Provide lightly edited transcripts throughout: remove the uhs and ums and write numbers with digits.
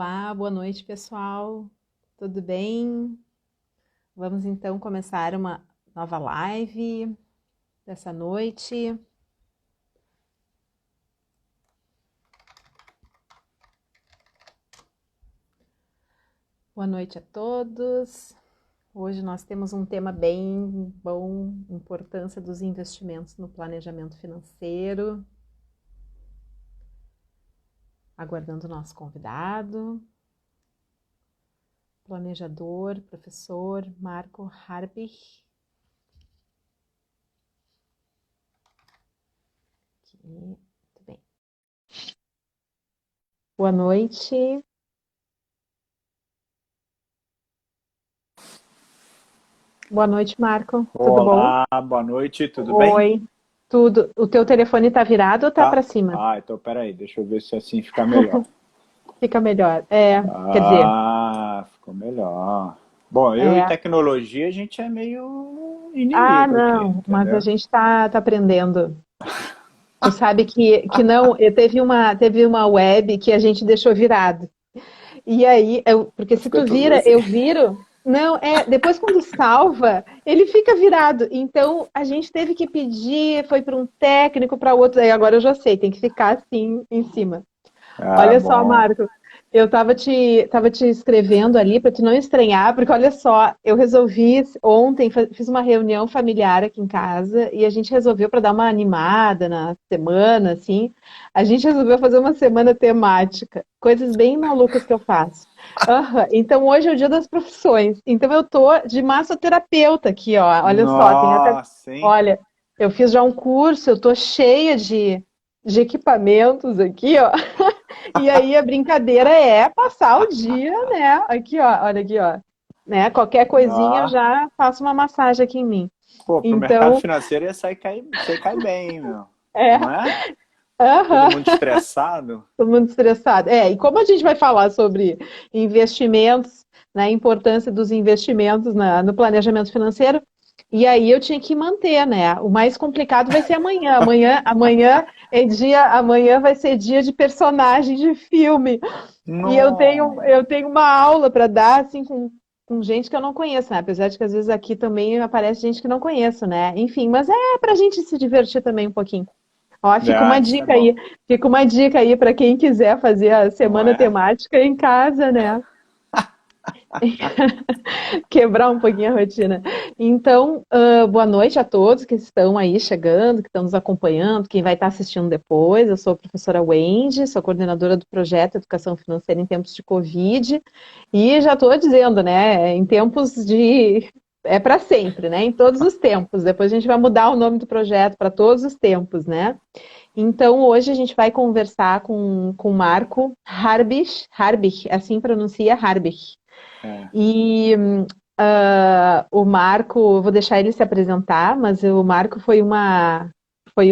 Olá, boa noite, pessoal. Tudo bem? Vamos então começar uma nova live dessa noite. Boa noite a todos. Hoje nós temos um tema bem bom, importância dos investimentos no planejamento financeiro. Aguardando o nosso convidado, planejador, professor Marco Harbich. Muito bem. Boa noite. Boa noite, Marco. Tudo bom? Olá, boa noite, tudo bem? Oi. Tudo. O teu telefone tá virado ou tá Tá? para cima? Então peraí, deixa eu ver se assim fica melhor. Fica melhor. Quer dizer, Ficou melhor. Bom, eu e é. tecnologia, a gente é meio Ah, inimigo aqui, não, mas a entendeu? gente tá aprendendo. Tu sabe que não, teve uma web que a gente deixou virado. E aí, porque se Ficou tu tudo vira, assim. eu viro. Não, depois quando salva, ele fica virado. Então a gente teve que pedir, foi para um técnico, para outro, aí agora eu já sei, tem que ficar assim em cima. Ah, Olha só, bom. Marco, eu tava te escrevendo ali para tu não estranhar, porque olha só, eu resolvi ontem, fiz uma reunião familiar aqui em casa e a gente resolveu para dar uma animada na semana, assim, a gente resolveu fazer uma semana temática, coisas bem malucas que eu faço. Aham. Então hoje é o dia das profissões, então eu tô de massoterapeuta aqui, ó, olha só, tem até, Nossa, hein? olha, eu fiz já um curso, eu tô cheia de equipamentos aqui, ó. E aí a brincadeira é passar o dia, né? Aqui, ó, olha aqui, ó. Né? Qualquer coisinha eu Nó. já faço uma massagem aqui em mim. Pô, pro mercado Então, financeiro você cai bem, hein, meu? é, Não é? Todo aham, mundo estressado? tô muito estressada. E como a gente vai falar sobre investimentos, né, a importância dos investimentos no planejamento financeiro, e aí eu tinha que manter, né? O mais complicado vai ser amanhã. Amanhã vai ser dia de personagem de filme. E Não. eu tenho uma aula para dar, assim, com gente que eu não conheço, né? Apesar de que às vezes aqui também aparece gente que não conheço, né? Enfim, mas é para a gente se divertir também um pouquinho. Ó, Isso é bom, fica uma dica aí para quem quiser fazer a não semana é? temática em casa, né? Quebrar um pouquinho a rotina. Então, boa noite a todos que estão aí chegando, que estão nos acompanhando, quem vai estar assistindo depois. Eu sou a professora Wendy, sou coordenadora do projeto Educação Financeira em Tempos de Covid, e já estou dizendo, né, em tempos de. É para sempre, né? Em todos os tempos. Depois a gente vai mudar o nome do projeto para todos os tempos, né? Então, hoje a gente vai conversar com o Marco Harbich, assim pronuncia Harbich. É. E o Marco, eu vou deixar ele se apresentar, mas o Marco foi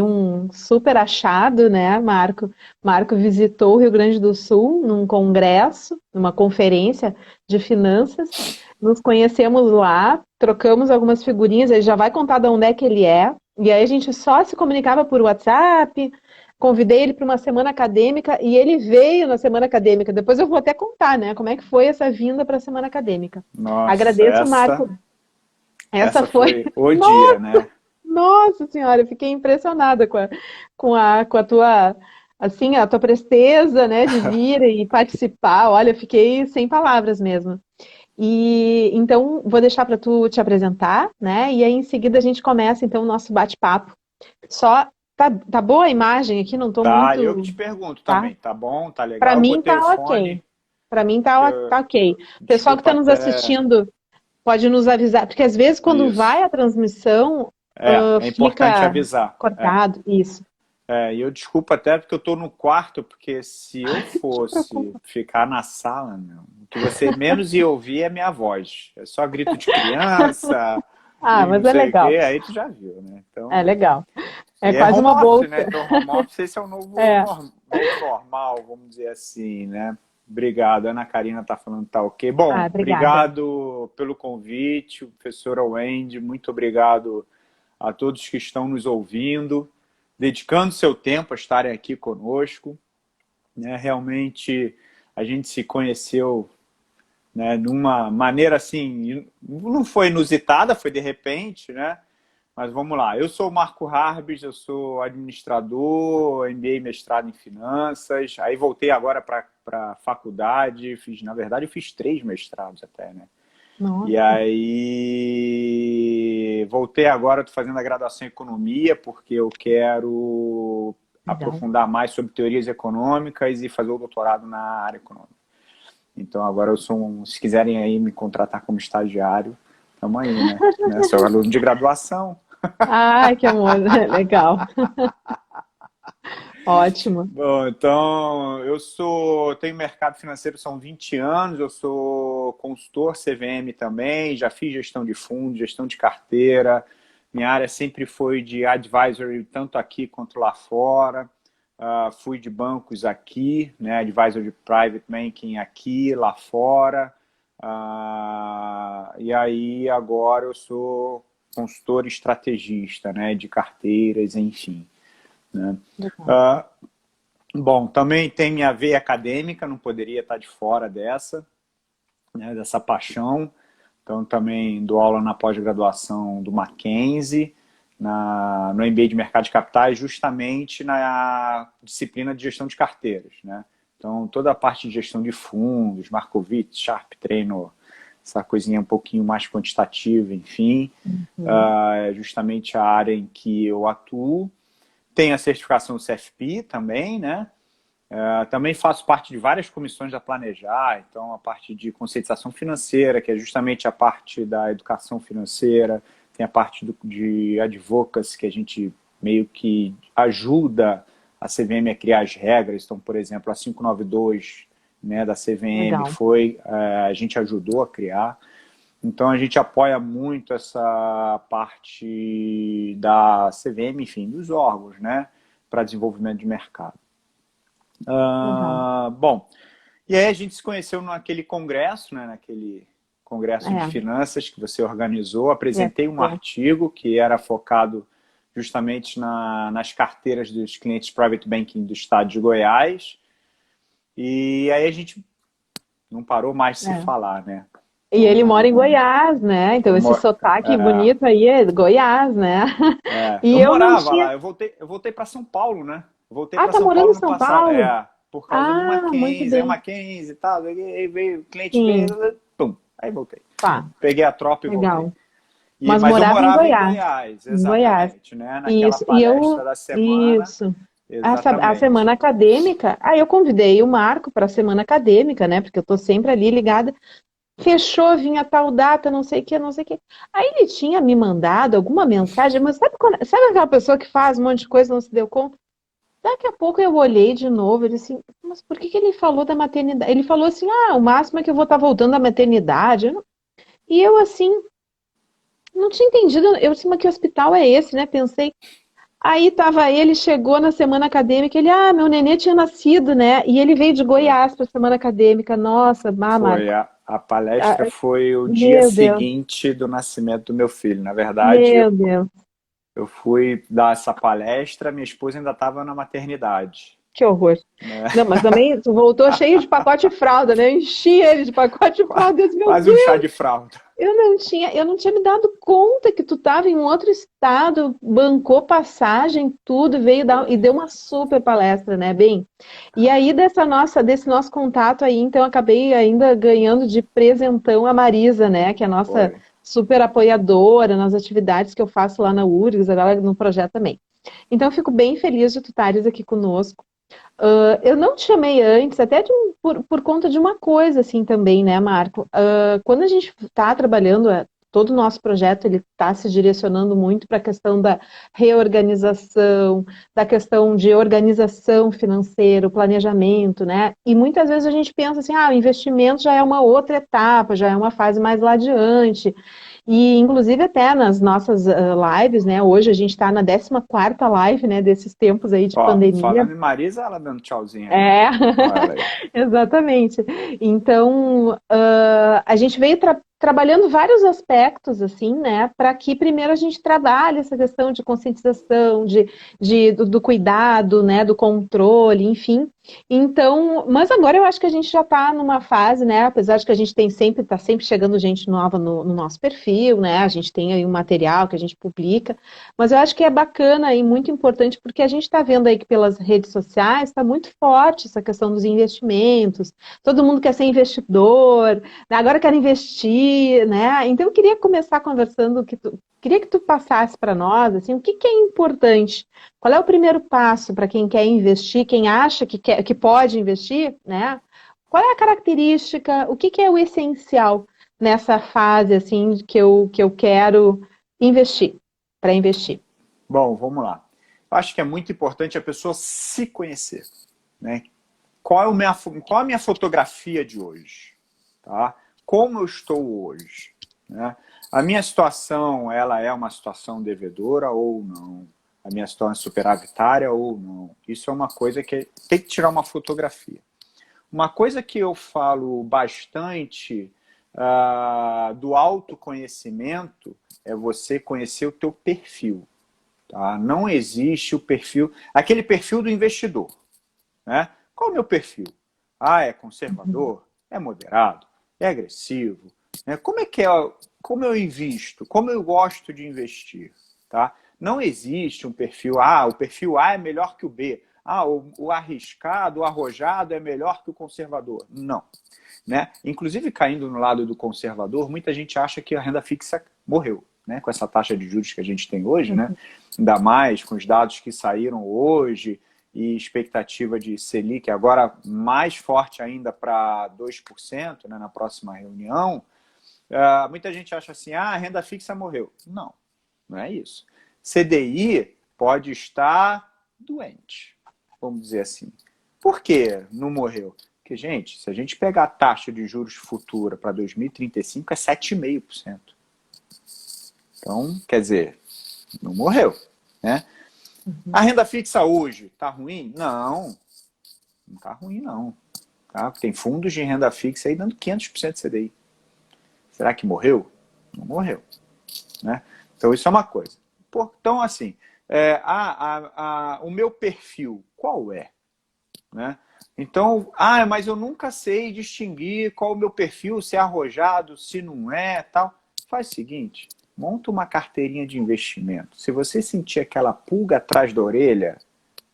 um super achado, né, Marco? Marco visitou o Rio Grande do Sul num congresso, numa conferência de finanças. Nos conhecemos lá, trocamos algumas figurinhas, ele já vai contar de onde é que ele é. E aí a gente só se comunicava por WhatsApp. Convidei ele para uma semana acadêmica e ele veio na semana acadêmica. Depois eu vou até contar, né, como é que foi essa vinda para a semana acadêmica. Nossa, Agradeço, Marco. Essa essa foi. foi o dia, Nossa, né? nossa senhora, eu fiquei impressionada com a tua, assim, a tua presteza, né, de vir e participar. Olha, eu fiquei sem palavras mesmo. E então vou deixar para tu te apresentar, né? E aí em seguida a gente começa então o nosso bate-papo. Só tá boa a imagem aqui, não tô Tá, eu que muito, te pergunto tá? também, tá bom, tá Para legal? Eu mim botei o tá ok. fone, Para mim que tá ok. O pessoal que desculpa está nos até assistindo pode nos avisar, porque às vezes quando vai isso. a transmissão, É importante fica avisar. cortado. Isso. E eu desculpa até porque eu tô no quarto, porque se eu Não te fosse preocupe. ficar na sala, meu, o que você menos ia ouvir é minha voz. É só grito de criança Ah, e mas não é sei o legal. quê, aí tu já viu, né? É Então, legal. É e é quase home uma office, né? bolsa. Então, home office esse é o É. novo normal, vamos dizer assim, né? Obrigado. A Ana Karina tá falando que tá ok. Ah, Bom, obrigada. obrigado pelo convite, professora Wendy. Muito obrigado a todos que estão nos ouvindo, dedicando seu tempo a estarem aqui conosco, né? Realmente a gente se conheceu, né, numa maneira assim, não foi inusitada, foi de repente, né? Mas vamos lá, eu sou o Marco Harbis, eu sou administrador, MBA e mestrado em finanças, aí voltei agora para a faculdade, na verdade eu fiz 3 mestrados até, né? E Nossa, aí voltei agora, estou fazendo a graduação em economia, porque eu quero legal. aprofundar mais sobre teorias econômicas e fazer o doutorado na área econômica. Então agora eu sou se quiserem aí me contratar como estagiário, estamos aí, né? Sou aluno de graduação. Ai, que amor, legal. Ótimo. Bom, então tenho mercado financeiro são 20 anos, eu sou consultor CVM também, já fiz gestão de fundos, gestão de carteira. Minha área sempre foi de advisory, tanto aqui quanto lá fora. Fui de bancos aqui, né, advisor de private banking aqui, lá fora. E aí agora eu sou consultor estrategista, né, de carteiras, enfim. Né? Bom, também tem minha veia acadêmica, não poderia estar de fora dessa, né, dessa paixão. Então também dou aula na pós-graduação do Mackenzie, no MBA de Mercado de Capitais, justamente na disciplina de gestão de carteiras, né? Então toda a parte de gestão de fundos, Markowitz, Sharpe, treino, essa coisinha um pouquinho mais quantitativa, enfim, é justamente a área em que eu atuo. Tenho a certificação do CFP também, né? Também faço parte de várias comissões da Planejar, então a parte de conscientização financeira, que é justamente a parte da educação financeira, tem a parte de advocacy, que a gente meio que ajuda a CVM a criar as regras. Então, por exemplo, a 592, né, da CVM Legal. a gente ajudou a criar. Então, a gente apoia muito essa parte da CVM, enfim, dos órgãos, né, para desenvolvimento de mercado. Bom, e aí a gente se conheceu naquele congresso, né, naquele congresso de finanças que você organizou. Apresentei um artigo que era focado justamente nas carteiras dos clientes private banking do estado de Goiás. E aí a gente não parou mais de se falar, né? E ele mora em Goiás, né? Então esse sotaque bonito aí é Goiás, né? E eu morava lá, eu voltei para São Paulo, né? Voltei para São morando Paulo em no São passado. Paulo? Por causa do Muito Mackenzie, bem. Mackenzie e tal, aí veio, o cliente veio, pum, aí voltei. Tá. Peguei a tropa e Legal. voltei. Mas eu morava morava em em Goiás. Goiás, Em Goiás. exatamente, né? Naquela Isso. E palestra da semana. isso. A semana Exatamente. acadêmica, aí eu convidei o Marco para a semana acadêmica, né? Porque eu tô sempre ali ligada. Fechou, vinha tal data, não sei o que, não sei o que. Aí ele tinha me mandado alguma mensagem, mas sabe aquela pessoa que faz um monte de coisa e não se deu conta? Daqui a pouco eu olhei de novo, ele assim, mas por que ele falou da maternidade? Ele falou assim, o máximo é que eu vou estar voltando da maternidade. E eu assim, não tinha entendido, eu disse, mas que hospital é esse, né? Pensei. Aí tava ele, chegou na semana acadêmica, ele, meu nenê tinha nascido, né? E ele veio de Goiás para a semana acadêmica. Nossa, Foi Marco. a palestra foi o dia Meu Deus, seguinte do nascimento do meu filho. Na verdade, meu Deus. eu fui dar essa palestra, minha esposa ainda estava na maternidade. Que horror. Né? Não, mas também tu voltou cheio de pacote de fralda, né? Eu enchi ele de pacote de fralda. Meu Quase Deus, um chá de fralda. eu não tinha me dado conta que tu estava em um outro estado, bancou passagem, tudo, veio dar, e deu uma super palestra, né, bem? E aí desse nosso contato aí, então, eu acabei ainda ganhando de presentão a Marisa, né, que é a nossa super apoiadora nas atividades que eu faço lá na URGS, agora no projeto também. Então, eu fico bem feliz de tu estares aqui conosco. Eu não te chamei antes, até por conta de uma coisa, assim, também, né, Marco? Quando a gente está trabalhando, todo o nosso projeto, ele está se direcionando muito para a questão da reorganização, da questão de organização financeira, o planejamento, né? E muitas vezes a gente pensa assim, o investimento já é uma outra etapa, já é uma fase mais lá adiante. E, inclusive, até nas nossas lives, né? Hoje a gente está na 14ª live, né? Desses tempos aí de pandemia. Falando em Marisa, ela dando tchauzinho. Exatamente. Então, a gente veio trabalhando vários aspectos, assim, né, para que primeiro a gente trabalhe essa questão de conscientização, do cuidado, né, do controle, enfim. Então, mas agora eu acho que a gente já está numa fase, né, apesar de que a gente está sempre chegando gente nova no nosso perfil, né, a gente tem aí um material que a gente publica, mas eu acho que é bacana e muito importante porque a gente está vendo aí que pelas redes sociais está muito forte essa questão dos investimentos, todo mundo quer ser investidor, agora quero investir, né? Então eu queria começar conversando queria que tu passasse para nós assim, o que que é importante? Qual é o primeiro passo para quem quer investir, quem acha que pode investir, né? Qual é a característica, o que que é o essencial nessa fase assim que eu quero investir, para investir? Bom, vamos lá. Eu acho que é muito importante a pessoa se conhecer, né? Qual é a minha fotografia de hoje? Tá? Como eu estou hoje? Né? A minha situação, ela é uma situação devedora ou não? A minha situação é superavitária ou não? Isso é uma coisa que tem que tirar uma fotografia. Uma coisa que eu falo bastante do autoconhecimento é você conhecer o teu perfil. Tá? Não existe o perfil, aquele perfil do investidor. Né? Qual é o meu perfil? Ah, é conservador? É moderado? É agressivo? Né? Como eu invisto? Como eu gosto de investir? Tá? Não existe um perfil A, o perfil A é melhor que o B. Ah, o arriscado, o arrojado é melhor que o conservador. Não. Né? Inclusive, caindo no lado do conservador, muita gente acha que a renda fixa morreu. Né? Com essa taxa de juros que a gente tem hoje, né? Ainda mais com os dados que saíram hoje, e expectativa de Selic agora mais forte ainda para 2%, né, na próxima reunião, muita gente acha assim, a renda fixa morreu. Não, não é isso. CDI pode estar doente, vamos dizer assim. Por que não morreu? Porque, gente, se a gente pegar a taxa de juros futura para 2035 é 7,5%. Então, quer dizer, não morreu, né? A renda fixa hoje está ruim? Não, não está ruim não. Tá? Tem fundos de renda fixa aí dando 500% de CDI. Será que morreu? Não morreu. Né? Então isso é uma coisa. Então assim, o meu perfil, qual é? Né? Então, mas eu nunca sei distinguir qual é o meu perfil, se é arrojado, se não é, tal. Faz o seguinte, monta uma carteirinha de investimento. Se você sentir aquela pulga atrás da orelha,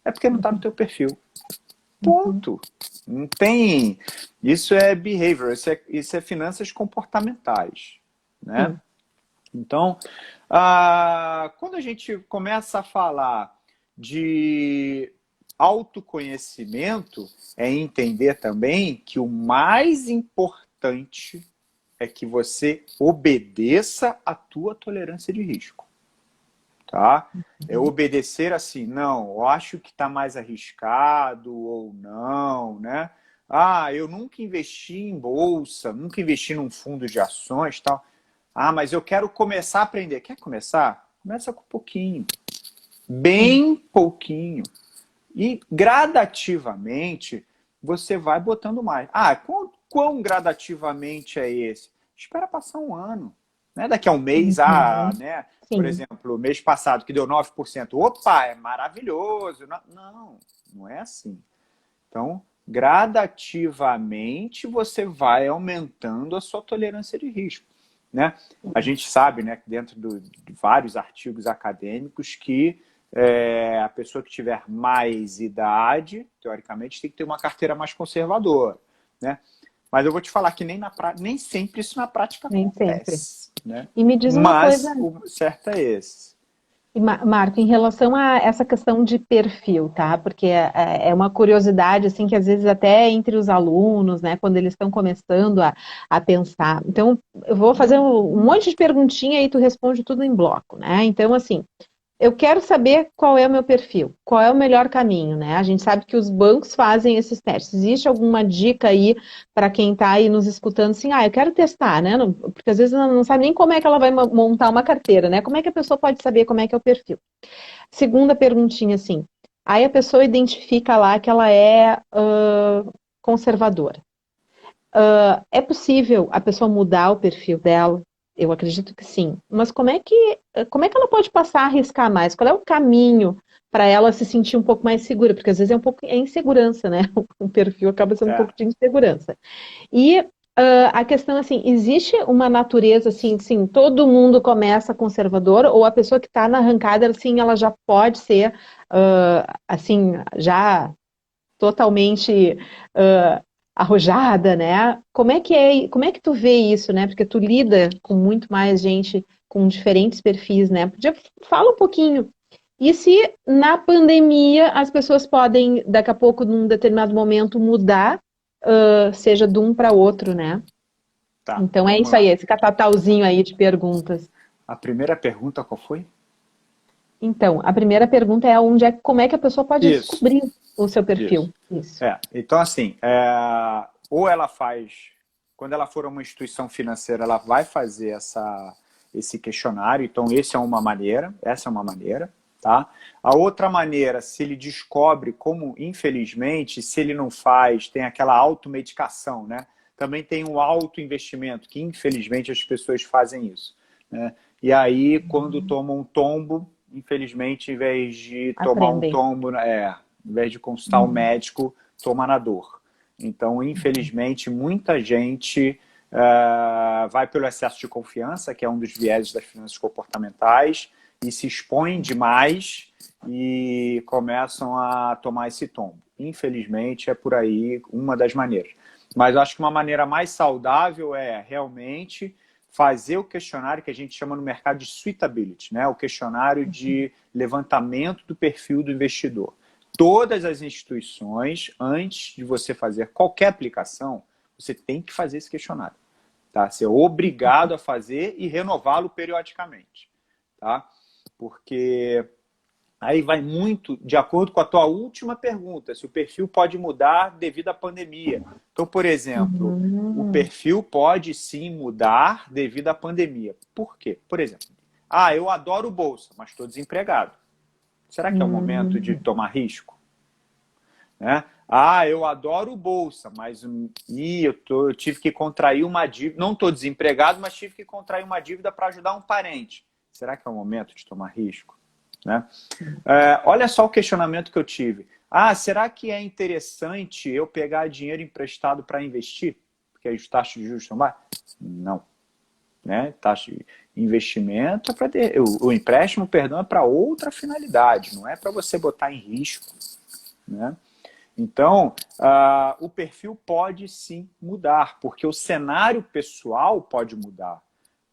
é porque não está no teu perfil. Ponto. Não tem... Isso é behavior, isso é finanças comportamentais. Né? Então, quando a gente começa a falar de autoconhecimento, é entender também que o mais importante é que você obedeça a tua tolerância de risco. Tá? É obedecer assim, não, eu acho que está mais arriscado ou não, né? Eu nunca investi em bolsa, nunca investi num fundo de ações, tal. Mas eu quero começar a aprender. Quer começar? Começa com pouquinho. Bem pouquinho. E gradativamente você vai botando mais. Quão gradativamente é esse? Espera passar um ano. Né? Daqui a um mês, né? Por exemplo, mês passado que deu 9%. Opa, é maravilhoso. Não é assim. Então, gradativamente você vai aumentando a sua tolerância de risco. Né? A gente sabe, né, dentro de vários artigos acadêmicos que a pessoa que tiver mais idade, teoricamente, tem que ter uma carteira mais conservadora. Né? Mas eu vou te falar que nem sempre isso na prática acontece. Né? E me diz uma coisa... o certo é esse. Marco, em relação a essa questão de perfil, tá? Porque é uma curiosidade, assim, que às vezes até entre os alunos, né, quando eles estão começando a pensar. Então, eu vou fazer um monte de perguntinha e tu responde tudo em bloco, né? Então, assim, eu quero saber qual é o meu perfil, qual é o melhor caminho, né? A gente sabe que os bancos fazem esses testes. Existe alguma dica aí para quem está aí nos escutando, assim, eu quero testar, né? Porque às vezes ela não sabe nem como é que ela vai montar uma carteira, né? Como é que a pessoa pode saber como é que é o perfil? Segunda perguntinha, assim, aí a pessoa identifica lá que ela é conservadora. É possível a pessoa mudar o perfil dela? Eu acredito que sim. Mas como é que ela pode passar a arriscar mais? Qual é o caminho para ela se sentir um pouco mais segura? Porque às vezes é um pouco insegurança, né? O perfil acaba sendo um É. pouco de insegurança. E a questão assim, existe uma natureza assim, sim, todo mundo começa conservador ou a pessoa que está na arrancada, assim, ela já pode ser assim, já totalmente arrojada, né? Como é que tu vê isso, né? Porque tu lida com muito mais gente com diferentes perfis, né? Fala um pouquinho. E se na pandemia as pessoas podem, daqui a pouco, num determinado momento, mudar, seja de um para outro, né? Tá, Então é vamos isso aí, lá. esse catatalzinho aí de perguntas. A primeira pergunta qual foi? Então, a primeira pergunta é como é que a pessoa pode Isso, descobrir o seu isso. perfil? Isso. Então assim, ou ela faz, quando ela for uma instituição financeira, ela vai fazer esse questionário, então essa é uma maneira, tá? A outra maneira, se ele descobre como, infelizmente, se ele não faz, tem aquela automedicação, né? Também tem um autoinvestimento, que infelizmente as pessoas fazem isso, né? E aí, quando tomam um tombo, infelizmente, em vez de tomar um Aprendem. tombo, em vez de consultar o Uhum. médico, toma na dor. Então, infelizmente, muita gente vai pelo excesso de confiança, que é um dos vieses das finanças comportamentais, e se expõem demais e começam a tomar esse tombo. Infelizmente, é por aí uma das maneiras. Mas eu acho que uma maneira mais saudável é realmente fazer o questionário que a gente chama no mercado de suitability, né? O questionário de levantamento do perfil do investidor. Todas as instituições, antes de você fazer qualquer aplicação, você tem que fazer esse questionário. Tá? Você é obrigado a fazer e renová-lo periodicamente. Tá? Porque aí vai muito de acordo com a tua última pergunta, se o perfil pode mudar devido à pandemia. Então, por exemplo, o Uhum. perfil pode sim mudar devido à pandemia. Por quê? Por exemplo, eu adoro bolsa, mas estou desempregado. Será que é o momento de Uhum. tomar risco? Né? Eu adoro bolsa, mas eu tive que contrair uma dívida. Não estou desempregado, mas tive que contrair uma dívida para ajudar um parente. Será que é o momento de tomar risco? Né? Olha só o questionamento que eu tive. Será que é interessante eu pegar dinheiro emprestado para investir? Porque as taxas de juros estão baixas? Não. Né? Taxa de investimento é para ter. O empréstimo, perdão, é para outra finalidade, não é para você botar em risco. Né? Então, o perfil pode sim mudar, porque o cenário pessoal pode mudar.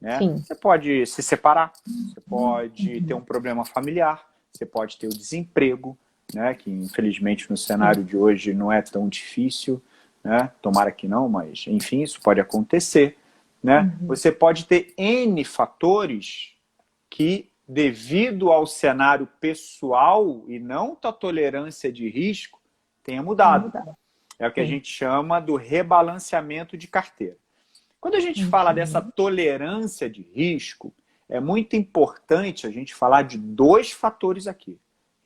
Né? Sim. Você pode se separar, você pode ter um problema familiar, você pode ter o desemprego, né? Que infelizmente no Sim. cenário de hoje não é tão difícil, né? Tomara que não, mas enfim, isso pode acontecer. Né? Uhum. Você pode ter N fatores que, devido ao cenário pessoal e não da tolerância de risco, tenha Tem mudado. mudado. É o que a Sim. gente chama do rebalanceamento de carteira. Quando a gente fala dessa Uhum. tolerância de risco, é muito importante a gente falar de dois fatores aqui: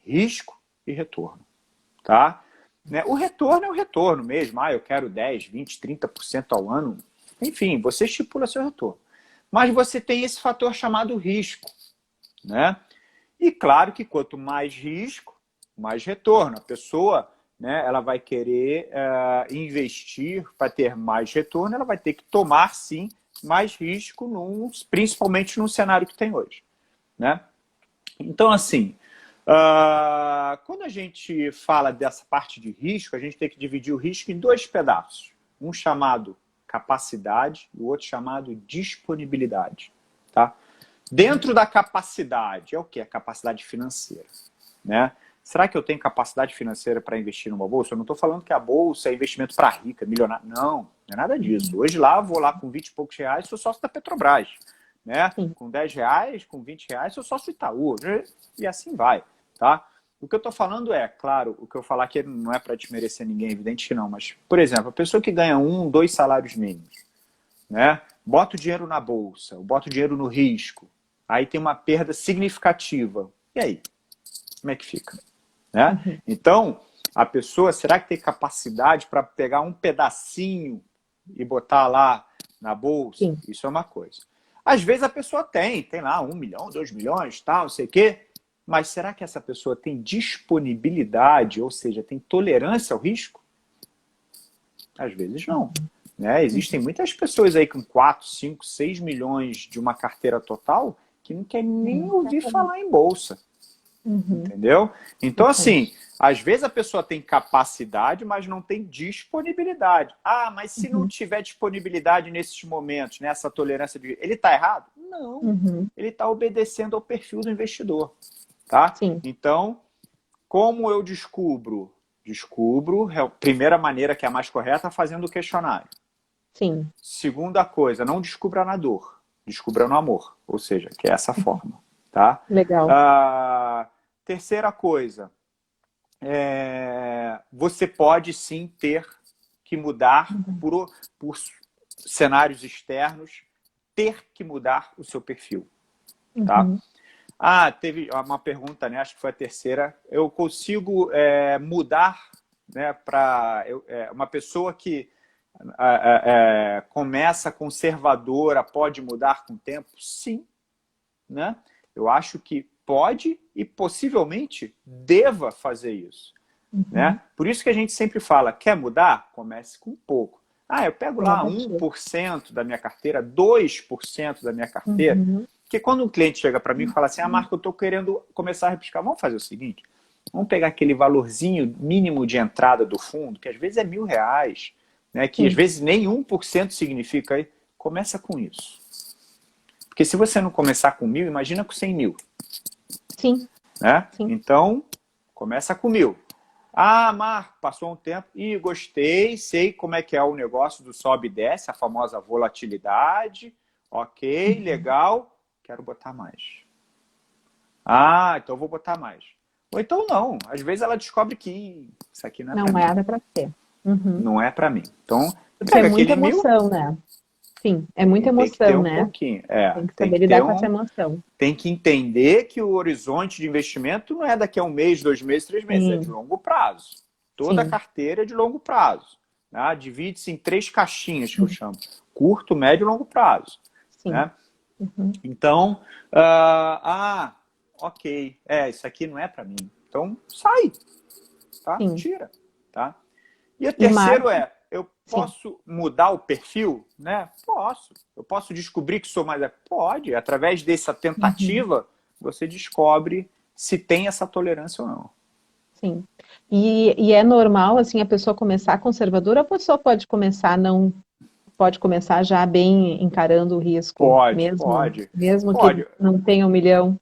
risco e retorno. Tá? Né? O retorno é o retorno mesmo. Eu quero 10, 20, 30% ao ano. Enfim, você estipula seu retorno. Mas você tem esse fator chamado risco. Né? E claro que quanto mais risco, mais retorno. A pessoa, né, ela vai querer investir para ter mais retorno, ela vai ter que tomar, sim, mais risco, principalmente no cenário que tem hoje. Né? Então, assim, quando a gente fala dessa parte de risco, a gente tem que dividir o risco em dois pedaços. Um chamado capacidade e o outro chamado disponibilidade. Tá? Dentro da capacidade, é o que? A capacidade financeira. Né? Será que eu tenho capacidade financeira para investir numa bolsa? Eu não estou falando que a bolsa é investimento para rica, milionário. Não, não é nada disso. Hoje lá, vou lá com 20 e poucos reais, sou sócio da Petrobras. Né? Sim. Com 10 reais, com 20 reais, sou sócio do Itaú. E assim vai. Tá? O que eu estou falando claro, o que eu falar aqui não é para desmerecer ninguém, evidente que não, mas, por exemplo, a pessoa que ganha 2 salários mínimos, né? Bota o dinheiro na bolsa, bota o dinheiro no risco, aí tem uma perda significativa. E aí? Como é que fica? Né? Uhum. Então, a pessoa, será que tem capacidade para pegar um pedacinho e botar lá na bolsa, Sim. isso é uma coisa. Às vezes a pessoa tem lá 1 milhão, 2 milhões, tal, não sei o quê, mas será que essa pessoa tem disponibilidade, ou seja, tem tolerância ao risco? Às vezes não. Né? Existem muitas pessoas aí com 4, 5, 6 milhões de uma carteira total que não quer nem ouvir falar em bolsa. Entendeu? Então, assim, às vezes a pessoa tem capacidade, mas não tem disponibilidade. Ah, mas se não tiver disponibilidade nesses momentos, nessa tolerância de... Ele está errado? Não. Ele está obedecendo ao perfil do investidor. Tá? Sim. Então, como eu descubro? Descubro, primeira maneira que é a mais correta, fazendo o questionário. Sim. Segunda coisa, não descubra na dor, descubra no amor. Ou seja, que é essa forma. Tá? Legal. Terceira coisa, você pode sim ter que mudar por cenários externos, ter que mudar o seu perfil. Tá? Teve uma pergunta, né? Acho que foi a terceira. Eu consigo mudar, né, para uma pessoa que começa conservadora, pode mudar com o tempo? Sim. Né? Eu acho que pode e possivelmente deva fazer isso. Né? Por isso que a gente sempre fala, quer mudar? Comece com pouco. Eu pego lá 1% da minha carteira, 2% da minha carteira. Porque quando um cliente chega para mim e fala assim, Marco, eu estou querendo começar a repiscar. Vamos fazer o seguinte, vamos pegar aquele valorzinho mínimo de entrada do fundo, que às vezes é R$1.000, né? Que às vezes nem 1% significa. Aí, começa com isso. Porque se você não começar com 1.000, imagina com 100 mil. Sim. Né? Sim. Então, começa com 1.000. Marco, passou um tempo e gostei, sei como é que é o negócio do sobe e desce, a famosa volatilidade. Ok, legal, quero botar mais. Então vou botar mais. Ou então não, às vezes ela descobre que isso aqui não é para mim. Não era para ser. Não é para mim. Então, Porque pega é muita aquele 1.000. emoção, né? Sim, é muita Tem que ter emoção, um né? pouquinho. Tem que Tem saber que ter lidar com essa emoção. Tem que entender que o horizonte de investimento não é daqui a 1 mês, 2 meses, 3 meses, é de longo prazo. Toda carteira é de longo prazo. Né? Divide-se em 3 caixinhas que eu chamo. Curto, médio e longo prazo. Sim. Né? Então, ok, isso aqui não é para mim. Então, sai. Tá? Tira. Tá? E o terceiro eu posso mudar o perfil? Né? Posso. Eu posso descobrir que sou mais... Pode. Através dessa tentativa, você descobre se tem essa tolerância ou não. Sim. E é normal, assim, a pessoa começar conservadora, ou a pessoa pode começar já bem encarando o risco? Pode. Mesmo que não tenha 1 milhão?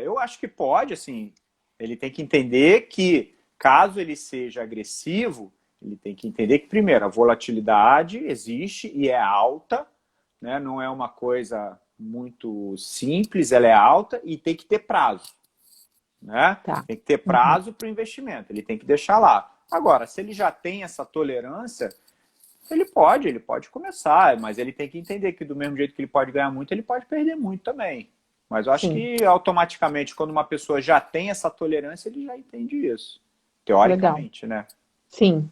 Eu acho que pode, assim. Ele tem que entender que, caso ele seja agressivo, ele tem que entender que, primeiro, a volatilidade existe e é alta, né? Não é uma coisa muito simples, ela é alta e tem que ter prazo. Né? Tem que ter prazo para o investimento, ele tem que deixar lá. Agora, se ele já tem essa tolerância, ele pode começar, mas ele tem que entender que do mesmo jeito que ele pode ganhar muito, ele pode perder muito também. Mas eu acho que automaticamente, quando uma pessoa já tem essa tolerância, ele já entende isso. Teoricamente, né? Sim.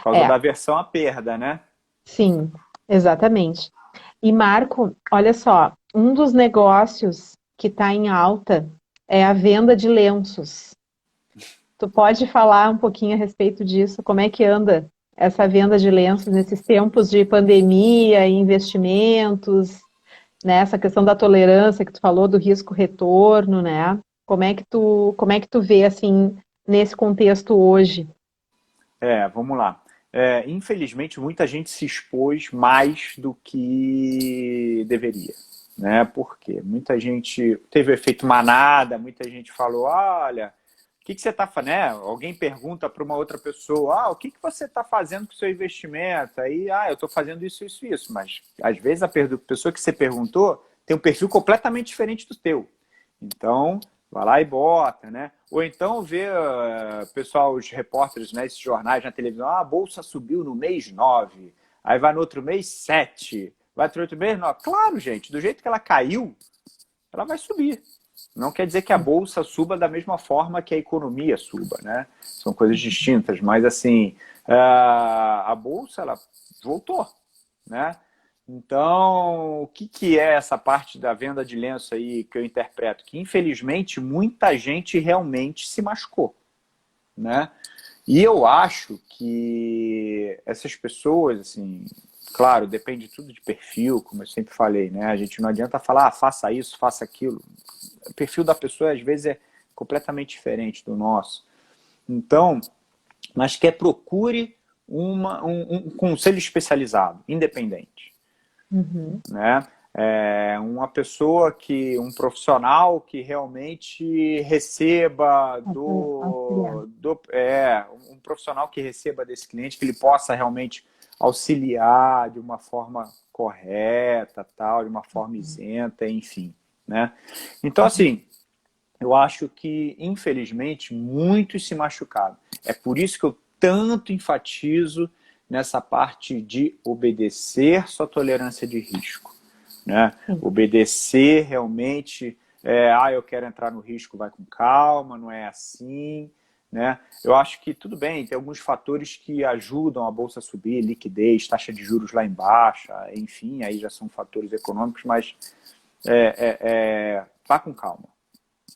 Por causa da aversão à perda, né? Sim, exatamente. E Marco, olha só, um dos negócios que está em alta é a venda de lenços. Tu pode falar um pouquinho a respeito disso? Como é que anda essa venda de lenços nesses tempos de pandemia e investimentos, né? Essa questão da tolerância que tu falou, do risco-retorno, né? Como é que tu vê, assim, nesse contexto hoje? Vamos lá. Infelizmente, muita gente se expôs mais do que deveria. Né? Porque muita gente teve o efeito manada, muita gente falou, olha, o que você está fazendo? Né? Alguém pergunta para uma outra pessoa, o que você está fazendo com o seu investimento? Aí, eu estou fazendo isso, isso, isso. Mas, às vezes, a pessoa que você perguntou tem um perfil completamente diferente do teu. Então, vai lá e bota, né? Ou então vê, pessoal, os repórteres, né, esses jornais na televisão, a bolsa subiu no mês 9, aí vai no outro mês 7, vai no outro mês 9. Claro, gente, do jeito que ela caiu, ela vai subir. Não quer dizer que a bolsa suba da mesma forma que a economia suba, né? São coisas distintas, mas assim, a bolsa, ela voltou, né? Então, o que, que é essa parte da venda de lenço aí que eu interpreto? Que, infelizmente, muita gente realmente se machucou, né? E eu acho que essas pessoas, assim, claro, depende tudo de perfil, como eu sempre falei, né? A gente não adianta falar, ah, faça isso, faça aquilo. O perfil da pessoa, às vezes, é completamente diferente do nosso. Então, mas que procure um conselho especializado, independente, Uhum. né? Uma pessoa um profissional que realmente receba Auxiliar. um profissional que receba desse cliente, que ele possa realmente auxiliar de uma forma correta, tal, de uma forma isenta, enfim, né? Então, assim, eu acho que, infelizmente, muitos se machucaram. É por isso que eu tanto enfatizo nessa parte de obedecer sua tolerância de risco, né? Sim. Obedecer realmente, eu quero entrar no risco, vai com calma, não é assim, né? Eu acho que tudo bem, tem alguns fatores que ajudam a bolsa a subir, liquidez, taxa de juros lá embaixo, enfim, aí já são fatores econômicos, mas vá com calma,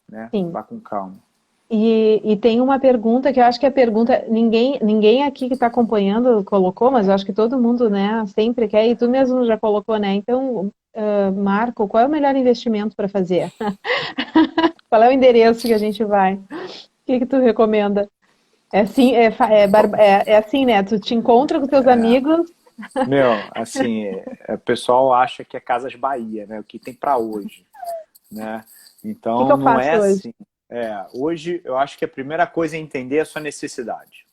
né? Sim. Vá com calma. E tem uma pergunta que eu acho que a pergunta, ninguém aqui que está acompanhando colocou, mas eu acho que todo mundo, né, sempre quer, e tu mesmo já colocou, né? Então, Marco, qual é o melhor investimento para fazer? Qual é o endereço que a gente vai? O que tu recomenda? É assim, é assim, né? Tu te encontra com teus amigos. Meu, assim, o pessoal acha que é Casas Bahia, né? O que tem para hoje, né? O que que Então, eu não faço é hoje? assim. Hoje, eu acho que a primeira coisa é entender a sua necessidade.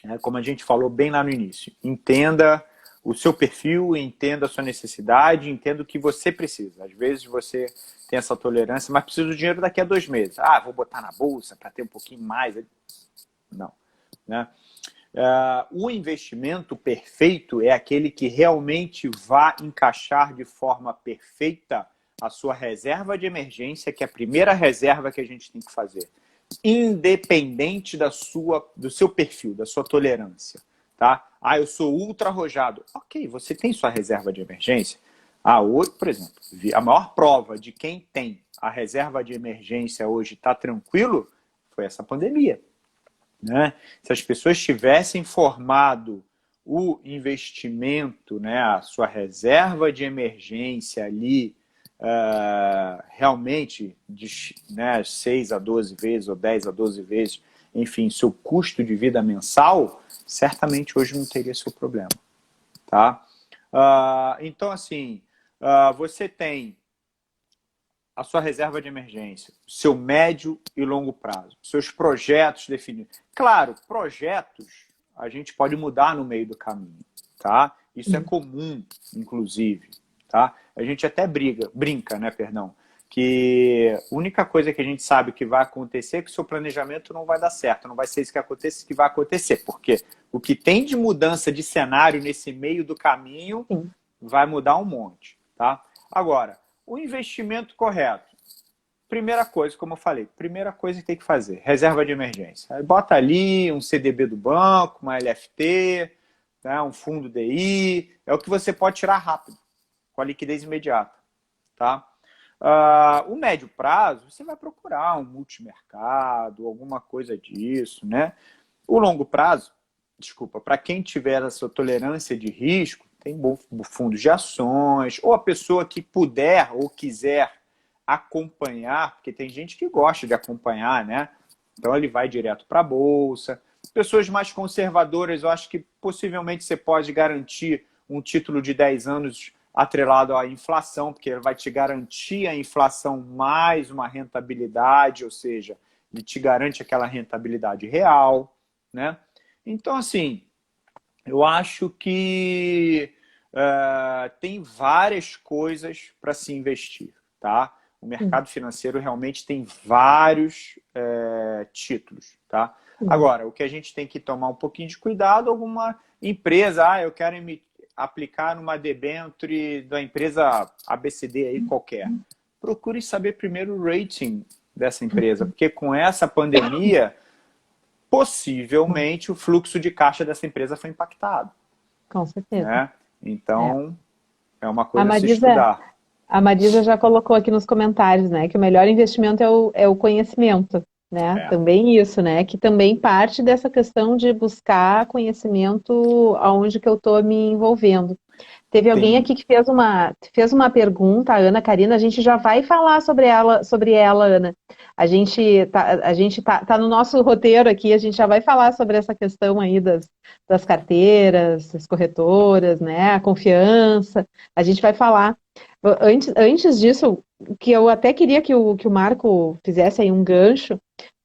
Né? Como a gente falou bem lá no início. Entenda o seu perfil, entenda a sua necessidade, entenda o que você precisa. Às vezes você tem essa tolerância, mas precisa do dinheiro daqui a 2 meses. Ah, vou botar na bolsa para ter um pouquinho mais. Não, né? O investimento perfeito é aquele que realmente vai encaixar de forma perfeita a sua reserva de emergência, que é a primeira reserva que a gente tem que fazer, independente do seu perfil, da sua tolerância. Tá? Ah, eu sou ultra arrojado. Ok, você tem sua reserva de emergência? Hoje, por exemplo, a maior prova de quem tem a reserva de emergência hoje está tranquilo foi essa pandemia. Né? Se as pessoas tivessem formado o investimento, né, a sua reserva de emergência ali, realmente de 6 a 12 vezes ou 10 a 12 vezes, enfim, seu custo de vida mensal, certamente hoje não teria seu problema. Tá? Então, assim, você tem a sua reserva de emergência, seu médio e longo prazo, seus projetos definidos. Claro, projetos a gente pode mudar no meio do caminho, tá? Isso é comum, inclusive, tá? A gente até brinca, né, perdão, que a única coisa que a gente sabe que vai acontecer é que o seu planejamento não vai dar certo, não vai ser isso que vai acontecer, porque o que tem de mudança de cenário nesse meio do caminho Sim. vai mudar um monte, tá? Agora, o investimento correto. Primeira coisa, como eu falei, primeira coisa que tem que fazer, reserva de emergência. Aí bota ali um CDB do banco, uma LFT, né, um fundo DI, é o que você pode tirar rápido, com a liquidez imediata. Tá? O médio prazo, você vai procurar um multimercado, alguma coisa disso. Né? O longo prazo, desculpa, para quem tiver essa tolerância de risco, tem fundos de ações, ou a pessoa que puder ou quiser acompanhar, porque tem gente que gosta de acompanhar, né? Então ele vai direto para a bolsa. Pessoas mais conservadoras, eu acho que possivelmente você pode garantir um título de 10 anos atrelado à inflação, porque ele vai te garantir a inflação mais uma rentabilidade, ou seja, ele te garante aquela rentabilidade real, né? Então, assim, eu acho que tem várias coisas para se investir, tá? O mercado financeiro realmente tem vários títulos, tá? Agora, o que a gente tem que tomar um pouquinho de cuidado, alguma empresa, eu quero aplicar numa debênture da empresa ABCD aí qualquer. Procure saber primeiro o rating dessa empresa, porque com essa pandemia, possivelmente o fluxo de caixa dessa empresa foi impactado. Com certeza. Né? É. Então, é uma A coisa a se Marisa, estudar. a Marisa já colocou aqui nos comentários, né, que o melhor investimento é o conhecimento, né? É. Também isso, né? Que também parte dessa questão de buscar conhecimento aonde que eu estou me envolvendo. Teve alguém Tem, aqui que fez uma pergunta, a Ana Karina, a gente já vai falar sobre ela, Ana. A gente tá no nosso roteiro aqui, a gente já vai falar sobre essa questão aí das carteiras, das corretoras, né? A confiança. A gente vai falar. Antes disso, o que eu até queria que o Marco fizesse aí um gancho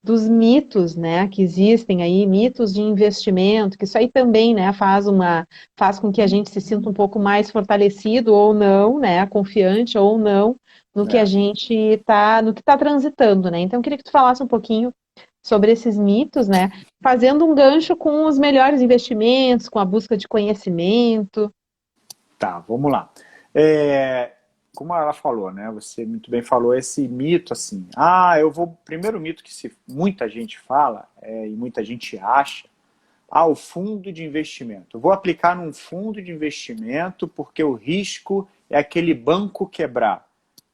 dos mitos, né, que existem aí, mitos de investimento, que isso aí também, né, faz com que a gente se sinta um pouco mais fortalecido ou não, né, confiante ou não no que a é. gente está, no que está transitando, né? Então eu queria que tu falasse um pouquinho sobre esses mitos, né, fazendo um gancho com os melhores investimentos, com a busca de conhecimento. Tá, vamos lá. É, como ela falou, né? Você muito bem falou esse mito assim. Ah, eu vou. Primeiro mito que muita gente fala e muita gente acha. Ah, o fundo de investimento. Eu vou aplicar num fundo de investimento porque o risco é aquele banco quebrar.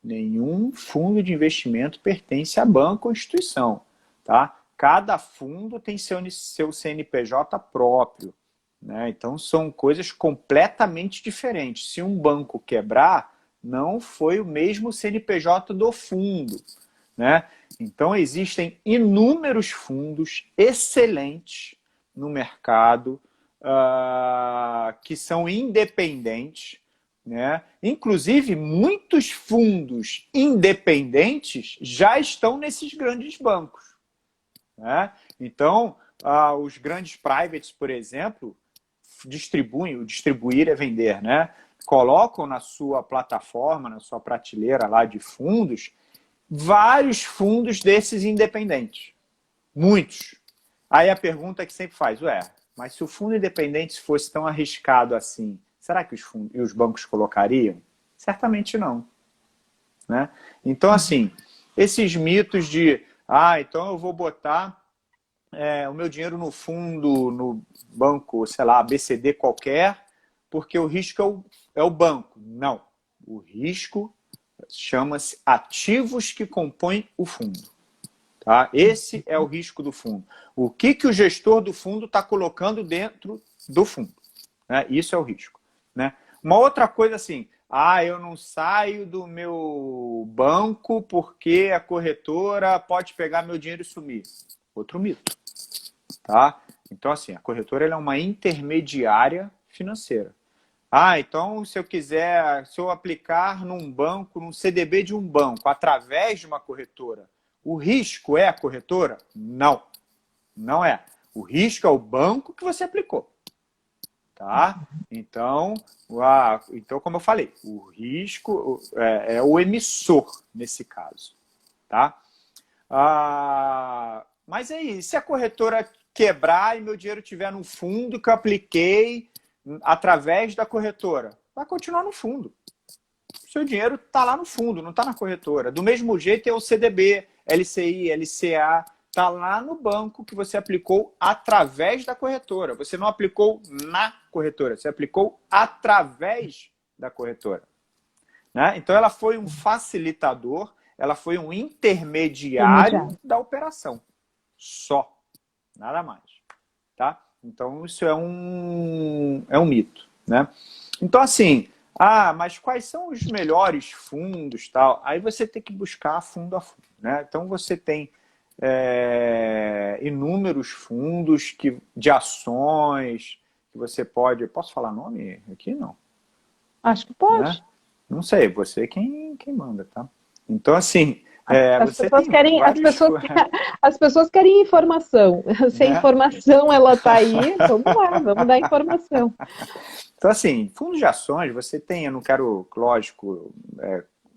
Nenhum fundo de investimento pertence a banco ou instituição, tá? Cada fundo tem seu CNPJ próprio, né? Então são coisas completamente diferentes. Se um banco quebrar, não foi o mesmo CNPJ do fundo, né? Então existem inúmeros fundos excelentes no mercado que são independentes, né? Inclusive, muitos fundos independentes já estão nesses grandes bancos, né? Então, os grandes privates, por exemplo, distribuem, o distribuir é vender, né? Colocam na sua plataforma, na sua prateleira lá de fundos, vários fundos desses independentes. Muitos. Aí a pergunta que sempre faz, mas se o fundo independente fosse tão arriscado assim, será que os bancos colocariam? Certamente não, né? Então, assim, esses mitos de, então eu vou botar o meu dinheiro no fundo, no banco, sei lá, BCD qualquer, porque o risco é o banco. Não. O risco chama-se ativos que compõem o fundo. Tá? Esse é o risco do fundo. O que o gestor do fundo está colocando dentro do fundo? Né? Isso é o risco. Né? Uma outra coisa assim, eu não saio do meu banco porque a corretora pode pegar meu dinheiro e sumir. Outro mito. Tá? Então, assim, a corretora é uma intermediária financeira. Então se eu aplicar num banco, num CDB de um banco, através de uma corretora, o risco é a corretora? Não, não é. O risco é o banco que você aplicou. Tá? Então, como eu falei, o risco é o emissor nesse caso. Tá? Mas aí, se a corretora quebrar e meu dinheiro estiver no fundo que eu apliquei através da corretora, vai continuar no fundo. O seu dinheiro está lá no fundo, não está na corretora. Do mesmo jeito é o CDB, LCI, LCA, está lá no banco que você aplicou através da corretora. Você não aplicou na corretora, você aplicou através da corretora. Né? Então ela foi um facilitador, ela foi um intermediário Intermediário. da operação. Só. Nada mais. Tá? Então isso é um mito. Né? Então assim, mas quais são os melhores fundos? Tal? Aí você tem que buscar fundo a fundo. Né? Então você tem inúmeros fundos de ações que você pode... Posso falar nome aqui? Não. Acho que Né? pode. Não sei, você quem manda, tá? Então, assim, As você pessoas tem querem, as vários... pessoas, as pessoas querem informação. Se a né? informação ela está aí, vamos lá, vamos dar informação. Então, assim, fundos de ações, você tem, eu não quero, lógico,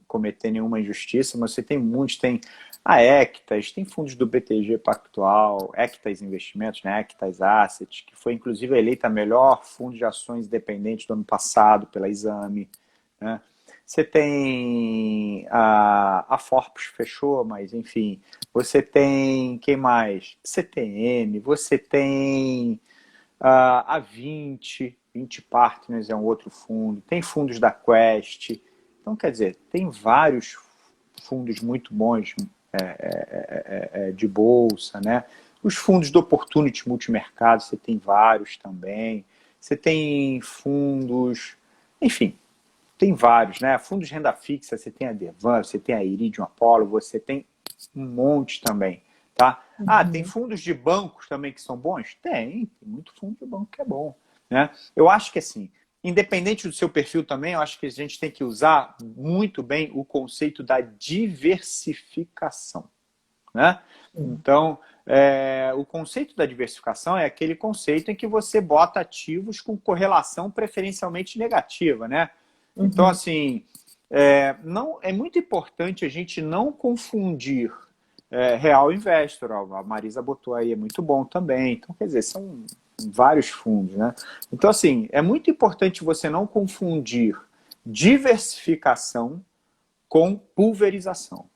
cometer nenhuma injustiça, mas você tem muitos, tem a Equitas, tem fundos do BTG Pactual, Equitas Investimentos, né? Equitas Assets, que foi inclusive eleita a melhor fundo de ações independente do ano passado pela Exame, né? Você tem a Forpus fechou, mas enfim, você tem, quem mais? CTM, você tem a 20, 20 Partners é um outro fundo, tem fundos da Quest. Então, quer dizer, tem vários fundos muito bons de bolsa, né? Os fundos do Opportunity Multimercado, você tem vários também. Você tem fundos, enfim, tem vários, né? Fundos de renda fixa, você tem a Devan, você tem a Iridium Apollo, você tem um monte também, tá? Ah, tem fundos de bancos também que são bons? Tem muito fundo de banco que é bom, né? Eu acho que assim, independente do seu perfil também, eu acho que a gente tem que usar muito bem o conceito da diversificação, né? Então, o conceito da diversificação é aquele conceito em que você bota ativos com correlação preferencialmente negativa, né? Então, assim, não, é muito importante a gente não confundir real investor. A Marisa botou aí, é muito bom também. Então, quer dizer, são vários fundos, né? Então, assim, é muito importante você não confundir diversificação com pulverização.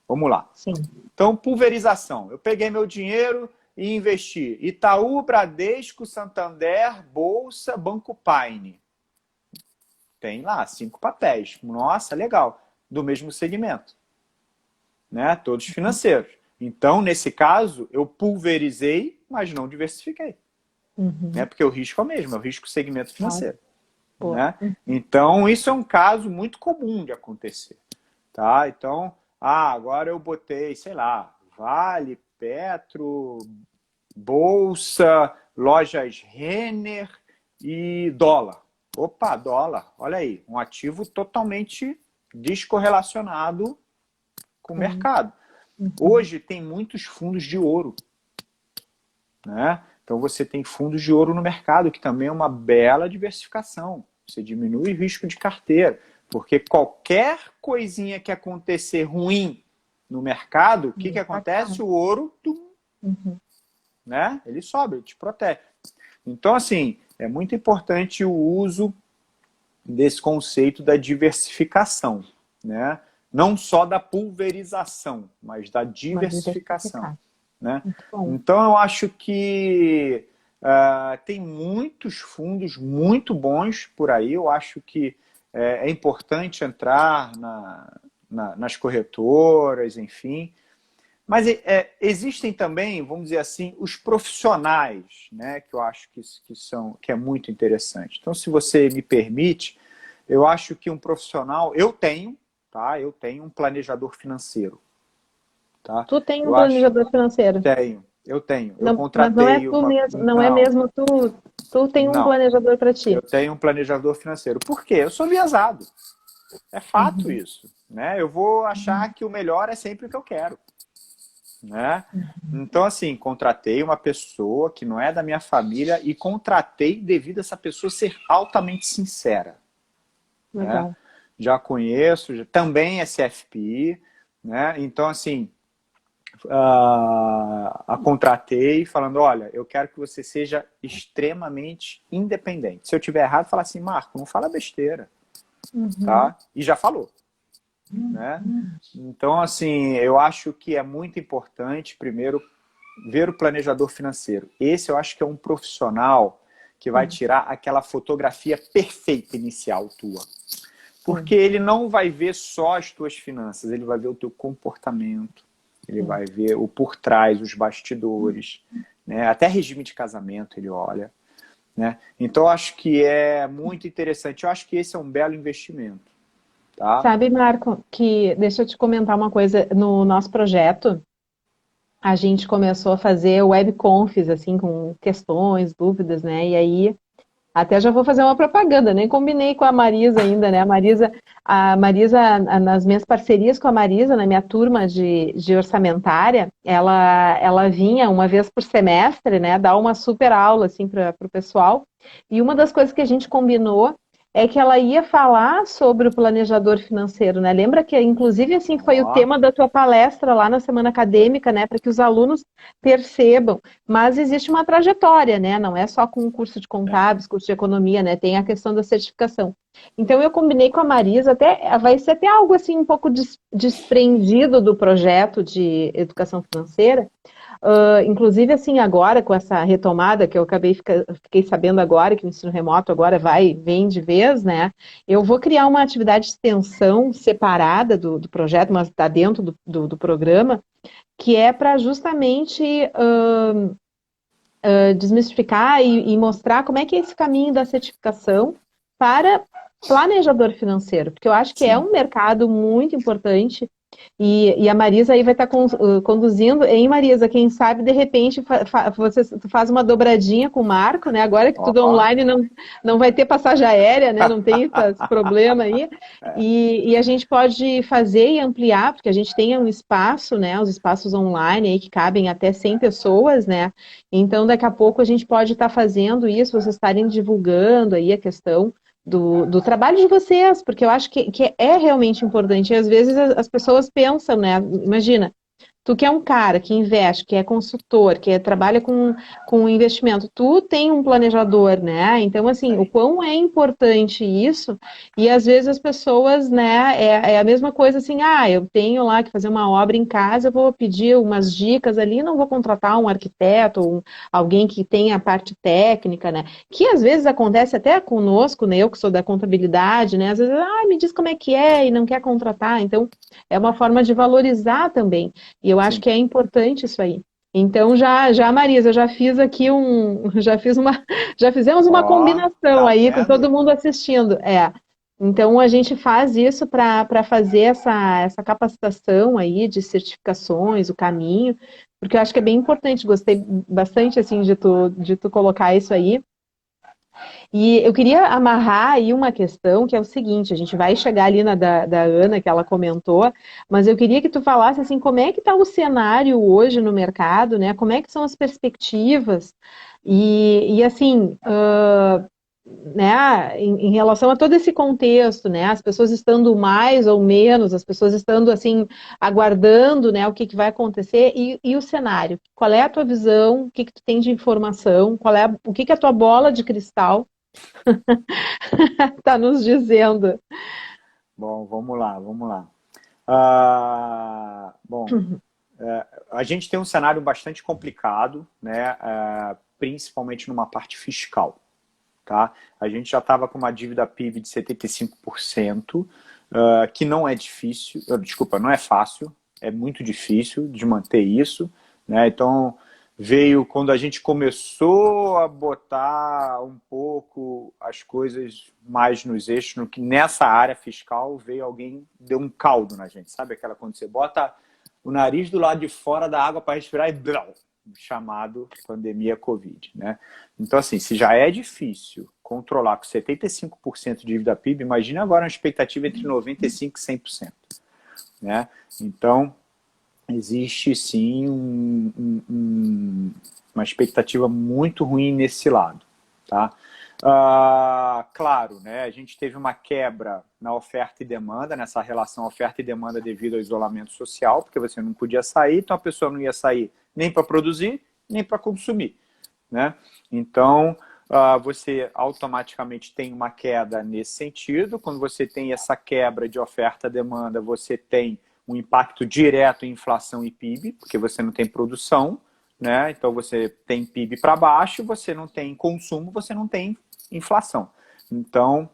Vamos lá. Sim. Então, pulverização. Eu peguei meu dinheiro e investi. Itaú, Bradesco, Santander, Bolsa, Banco Paine. Tem lá 5 papéis. Nossa, legal. Do mesmo segmento. Né? Todos financeiros. Então, nesse caso, eu pulverizei, mas não diversifiquei. Né? Porque o risco é o mesmo, é o risco segmento financeiro. Né? Então, isso é um caso muito comum de acontecer. Tá? Então, agora eu botei, sei lá, Vale, Petro, Bolsa, lojas Renner e dólar. Opa, dólar, olha aí, um ativo totalmente descorrelacionado com o mercado. Hoje tem muitos fundos de ouro, né? Então você tem fundos de ouro no mercado, que também é uma bela diversificação. Você diminui o risco de carteira, porque qualquer coisinha que acontecer ruim no mercado, o que acontece? O ouro, né? Ele sobe, ele te protege. Então, assim, é muito importante o uso desse conceito da diversificação, né? Não só da pulverização, mas da diversificação. Né? Então, eu acho que tem muitos fundos muito bons por aí. Eu acho que é importante entrar nas corretoras, enfim. Mas existem também, vamos dizer assim, os profissionais, né, que eu acho que é muito interessante. Então, se você me permite, eu acho que um profissional... Eu tenho um planejador financeiro. Tá? Tu tem um planejador financeiro? Eu tenho. Não, Eu contratei não é mesmo tu tem um planejador para ti. Eu tenho um planejador financeiro. Por quê? Eu sou viesado. É fato isso. Né? Eu vou achar que o melhor é sempre o que eu quero. Né? Então, assim, contratei uma pessoa que não é da minha família e contratei devido a essa pessoa ser altamente sincera. Legal. Né? Já conheço, também é CFP, né? Então, assim, a contratei falando, olha, eu quero que você seja extremamente independente. Se eu tiver errado, fala assim, Marco, não fala besteira. Tá? E já falou. Né? Então, assim, eu acho que é muito importante, primeiro, ver o planejador financeiro. Esse eu acho que é um profissional que vai tirar aquela fotografia perfeita inicial tua. Porque ele não vai ver só as tuas finanças, ele vai ver o teu comportamento, ele vai ver o por trás, os bastidores, né? Até regime de casamento ele olha. Né? Então, eu acho que é muito interessante. Eu acho que esse é um belo investimento. Tá? Sabe, Marco, que deixa eu te comentar uma coisa. No nosso projeto, a gente começou a fazer webconfs, assim, com questões, dúvidas, né? E aí, até já vou fazer uma propaganda, nem combinei com a Marisa ainda, né? A Marisa, nas minhas parcerias com a Marisa, na minha turma de orçamentária, ela vinha uma vez por semestre, né? Dar uma super aula, assim, para o pessoal. E uma das coisas que a gente combinou é que ela ia falar sobre o planejador financeiro, né? Lembra que, inclusive, assim, foi o tema da tua palestra lá na Semana Acadêmica, né? Para que os alunos percebam. Mas existe uma trajetória, né? Não é só com o curso de contábeis, curso de economia, né? Tem a questão da certificação. Então, eu combinei com a Marisa, vai ser até algo, assim, um pouco desprendido do projeto de educação financeira, Inclusive, assim, agora com essa retomada que eu fiquei sabendo agora, que o ensino remoto agora vem de vez, né? Eu vou criar uma atividade de extensão separada do projeto, mas está dentro do programa, que é para justamente desmistificar e mostrar como é que é esse caminho da certificação para planejador financeiro, porque eu acho que é Sim. um mercado muito importante e a Marisa aí vai estar conduzindo. Hein, Marisa, quem sabe, de repente, tu faz uma dobradinha com o Marco, né? Agora que tudo Ó. online não vai ter passagem aérea, né? Não tem esse problema aí. É, E a gente pode fazer e ampliar, porque a gente tem um espaço, né? Os espaços online aí que cabem até 100 pessoas, né? Então, daqui a pouco a gente pode estar fazendo isso, vocês estarem divulgando aí a questão do trabalho de vocês, porque eu acho que é realmente importante. E às vezes as pessoas pensam, né? Imagina, tu que é um cara que investe, que é consultor, trabalha com investimento, tu tem um planejador, né? Então, assim, o tem. quão é importante isso, e às vezes as pessoas, né, é a mesma coisa assim, eu tenho lá que fazer uma obra em casa, eu vou pedir umas dicas ali, não vou contratar um arquiteto, ou alguém que tenha a parte técnica, né? Que às vezes acontece até conosco, né? Eu que sou da contabilidade, né? Às vezes, me diz como é que é e não quer contratar. Então, é uma forma de valorizar também. E eu acho Sim. que é importante isso aí. Então, já, Marisa, já fiz aqui já fizemos uma Ó, combinação tá aí com todo vendo? mundo assistindo. Então a gente faz isso para fazer essa capacitação aí de certificações, o caminho, porque eu acho que é bem importante. Gostei bastante assim de tu colocar isso aí. E eu queria amarrar aí uma questão que é o seguinte, a gente vai chegar ali na da Ana, que ela comentou, mas eu queria que tu falasse assim, como é que está o cenário hoje no mercado, né? Como é que são as perspectivas? E assim, né, em relação a todo esse contexto, né? As pessoas estando mais ou menos, as pessoas estando assim, aguardando, né, o que vai acontecer e o cenário. Qual é a tua visão? O que tu tem de informação? O que a tua bola de cristal está nos dizendo? Bom, vamos lá, vamos lá. Bom, a gente tem um cenário bastante complicado, né? Principalmente numa parte fiscal. Tá? A gente já estava com uma dívida PIB de 75%, que não é difícil, desculpa, não é fácil, é muito difícil de manter isso, né? Então, veio quando a gente começou a botar um pouco as coisas mais nos eixos, no que nessa área fiscal veio alguém, deu um caldo na gente, sabe? Aquela quando você bota o nariz do lado de fora da água para respirar e blau, chamado pandemia Covid, né? Então, assim, se já é difícil controlar com 75% de dívida PIB, imagina agora uma expectativa entre 95% e 100%, né? Então, existe sim uma expectativa muito ruim nesse lado, tá? Claro, né, a gente teve uma quebra na oferta e demanda, nessa relação oferta e demanda devido ao isolamento social, porque você não podia sair, então a pessoa não ia sair nem para produzir, nem para consumir, né? Então, você automaticamente tem uma queda nesse sentido. Quando você tem essa quebra de oferta-demanda, você tem um impacto direto em inflação e PIB, porque você não tem produção, né? Então você tem PIB para baixo, você não tem consumo, você não tem inflação. Então,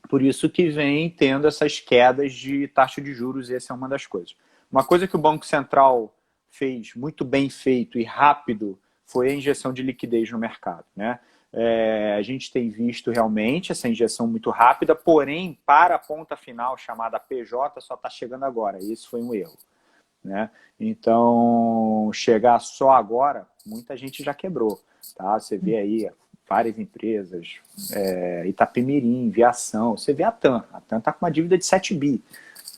por isso que vem tendo essas quedas de taxa de juros, e essa é uma das coisas. Uma coisa que o Banco Central fez muito bem feito e rápido foi a injeção de liquidez no mercado, né? A gente tem visto realmente essa injeção muito rápida, porém, para a ponta final, chamada PJ, só está chegando agora. Isso foi um erro, né? Então, chegar só agora, muita gente já quebrou, tá? Você vê aí várias empresas, Itapemirim, Viação, você vê a TAM está com uma dívida de 7 bi,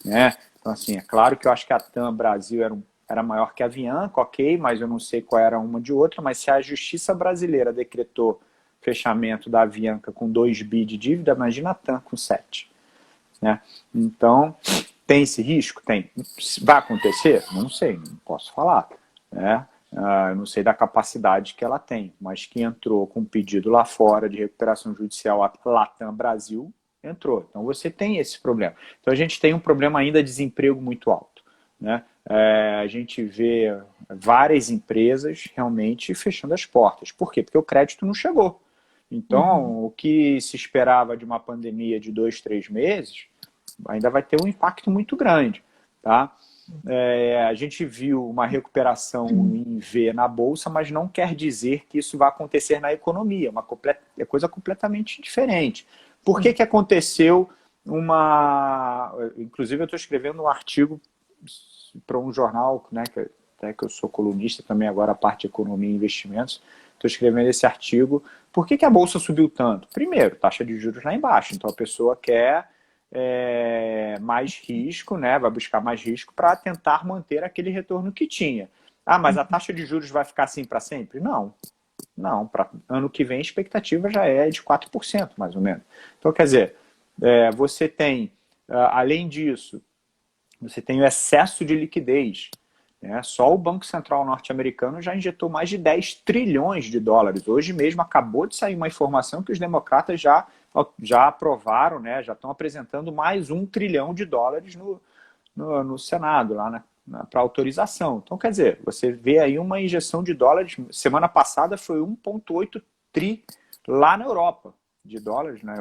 né? Então, assim, é claro que eu acho que a TAM Brasil era maior que a Avianca, ok, mas eu não sei qual era uma de outra, mas se a Justiça Brasileira decretou fechamento da Avianca com 2 bi de dívida, imagina a TAM com 7, né? Então, tem esse risco? Tem. Vai acontecer? Não sei, não posso falar, né? Eu não sei da capacidade que ela tem, mas que entrou com um pedido lá fora de recuperação judicial, a Latam Brasil entrou. Então você tem esse problema. Então a gente tem um problema ainda de desemprego muito alto, né? A gente vê várias empresas realmente fechando as portas. Por quê? Porque o crédito não chegou. Então, o que se esperava de uma pandemia de 2, 3 meses, ainda vai ter um impacto muito grande. Tá? A gente viu uma recuperação em V na Bolsa, mas não quer dizer que isso vai acontecer na economia. É coisa completamente diferente. Por que aconteceu uma... Inclusive, eu estou escrevendo um artigo para um jornal, né, até que eu sou colunista também agora, a parte de economia e investimentos. Estou escrevendo esse artigo. Por que a Bolsa subiu tanto? Primeiro, taxa de juros lá embaixo. Então, a pessoa quer mais risco, né? Vai buscar mais risco para tentar manter aquele retorno que tinha. Ah, mas a taxa de juros vai ficar assim para sempre? Não. Não, para ano que vem a expectativa já é de 4%, mais ou menos. Então, quer dizer, você tem, além disso, você tem o excesso de liquidez. Né? Só o Banco Central norte-americano já injetou mais de 10 trilhões de dólares. Hoje mesmo acabou de sair uma informação que os democratas já aprovaram, né? Já estão apresentando mais 1 trilhão de dólares no Senado, lá para autorização. Então, quer dizer, você vê aí uma injeção de dólares. Semana passada foi 1,8 tri lá na Europa de dólares, né?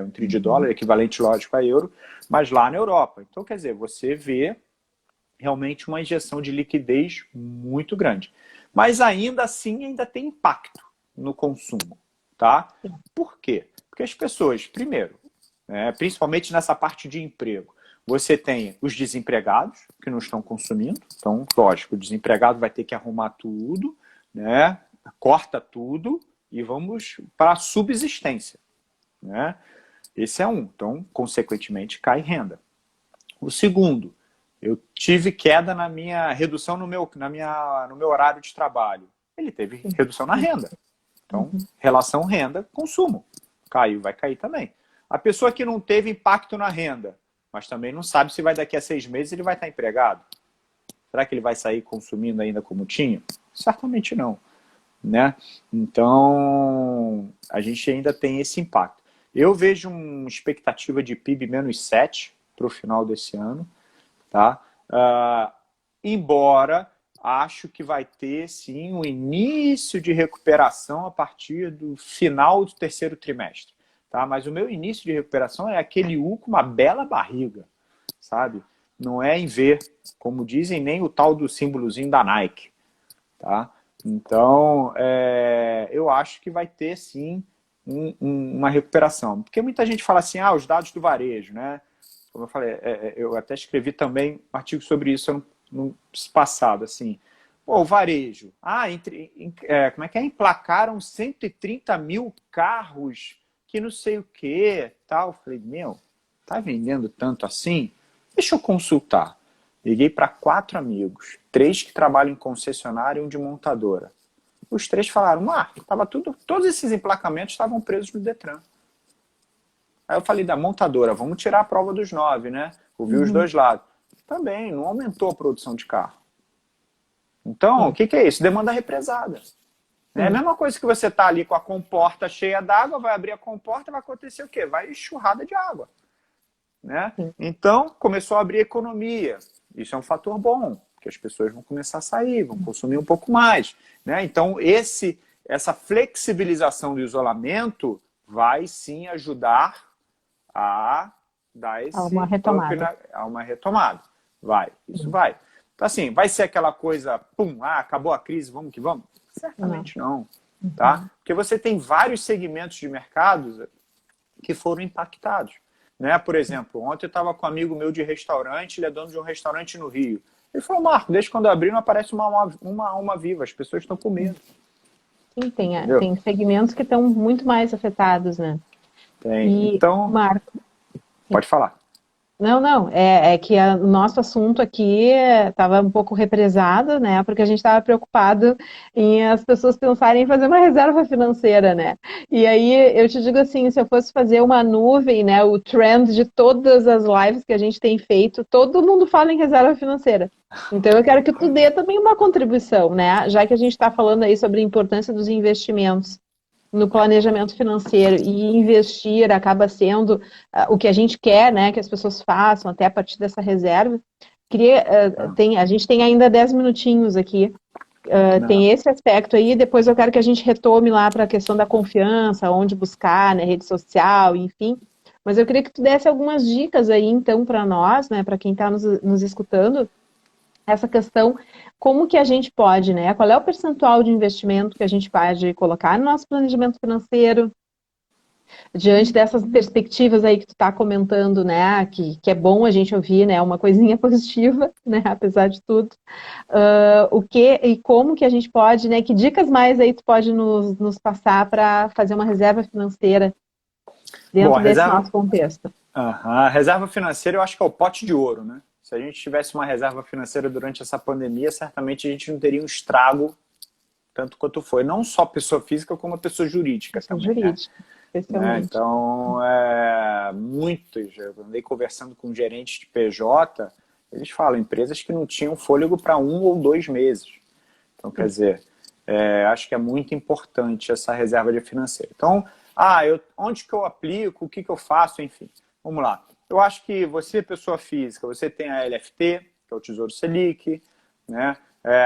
Um tri de dólar, equivalente, lógico, a euro, mas lá na Europa. Então, quer dizer, você vê realmente uma injeção de liquidez muito grande. Mas ainda assim, ainda tem impacto no consumo, tá? Por quê? Porque as pessoas, primeiro, principalmente nessa parte de emprego, você tem os desempregados que não estão consumindo. Então, lógico, o desempregado vai ter que arrumar tudo, né? Corta tudo e vamos para a subsistência, né? Esse é um. Então, consequentemente, cai renda. O segundo, eu tive queda na minha redução no meu horário de trabalho. Ele teve redução na renda. Então, relação renda-consumo. Caiu, vai cair também. A pessoa que não teve impacto na renda, mas também não sabe se daqui a 6 meses ele vai estar empregado. Será que ele vai sair consumindo ainda como tinha? Certamente não. Né? Então, a gente ainda tem esse impacto. Eu vejo uma expectativa de PIB menos 7 para o final desse ano. Tá? Embora acho que vai ter sim um início de recuperação a partir do final do terceiro trimestre. Tá? Mas o meu início de recuperação é aquele U com uma bela barriga, sabe? Não é em V, como dizem, nem o tal do símbolozinho da Nike. Tá? Então, eu acho que vai ter sim uma recuperação. Porque muita gente fala assim, os dados do varejo, né? Como eu falei, eu até escrevi também um artigo sobre isso no passado, assim. Pô, o varejo. Como é que é? Emplacaram 130 mil carros que não sei o quê, tal. Eu falei, tá vendendo tanto assim? Deixa eu consultar. Liguei para 4 amigos, 3 que trabalham em concessionária e um de montadora. Os 3 falaram, todos esses emplacamentos estavam presos no Detran. Aí eu falei da montadora, vamos tirar a prova dos 9, né? Ouvi os dois lados. Também, não aumentou a produção de carro. Então, o que é isso? Demanda represada. É a mesma coisa que você tá ali com a comporta cheia d'água, vai abrir a comporta, vai acontecer o quê? Vai enxurrada de água. Né? Então, começou a abrir a economia. Isso é um fator bom, porque as pessoas vão começar a sair, vão consumir um pouco mais. Né? Então, essa flexibilização do isolamento vai sim ajudar a dar uma retomada. Uma retomada. Isso vai. Então, assim, vai ser aquela coisa, acabou a crise, vamos que vamos? Certamente não. Tá? Porque você tem vários segmentos de mercados que foram impactados. Né? Por exemplo, ontem eu estava com um amigo meu de restaurante, ele é dono de um restaurante no Rio. Ele falou, Marco, desde quando abrir não aparece uma alma viva, as pessoas estão com medo. Sim, tem segmentos que estão muito mais afetados, né? Tem. Então, Marco, pode falar. Não, é que o nosso assunto aqui estava um pouco represado, né? Porque a gente estava preocupado em as pessoas pensarem em fazer uma reserva financeira, né? E aí eu te digo assim, se eu fosse fazer uma nuvem, né? O trend de todas as lives que a gente tem feito, todo mundo fala em reserva financeira. Então eu quero que tu dê também uma contribuição, né? Já que a gente está falando aí sobre a importância dos investimentos no planejamento financeiro, e investir acaba sendo o que a gente quer, né, que as pessoas façam até a partir dessa reserva. Queria, Ah, a gente tem ainda 10 minutinhos aqui. não. Tem esse aspecto aí, depois eu quero que a gente retome lá para a questão da confiança, onde buscar, né, rede social, enfim. Mas eu queria que tu desse algumas dicas aí, então, para nós, né, para quem está nos escutando, essa questão, como que a gente pode, né, qual é o percentual de investimento que a gente pode colocar no nosso planejamento financeiro, diante dessas perspectivas aí que tu está comentando, né, que é bom a gente ouvir, né, uma coisinha positiva, né, apesar de tudo. O que e como que a gente pode, né, que dicas mais aí tu pode nos passar para fazer uma reserva financeira Bom, dentro desse nosso contexto? a reserva financeira eu acho que é o pote de ouro, né? Se a gente tivesse uma reserva financeira durante essa pandemia, certamente a gente não teria um estrago tanto quanto foi. Não só pessoa física, como a pessoa jurídica Questão também, né? jurídica, especialmente. Então, muitos, eu andei conversando com gerentes de PJ, eles falam, empresas que não tinham fôlego para 1 ou 2 meses. Então, quer Sim. dizer, acho que é muito importante essa reserva de financeiro. Então, onde que eu aplico, o que que eu faço, enfim. Vamos lá. Eu acho que você, pessoa física, você tem a LFT, que é o Tesouro Selic, né?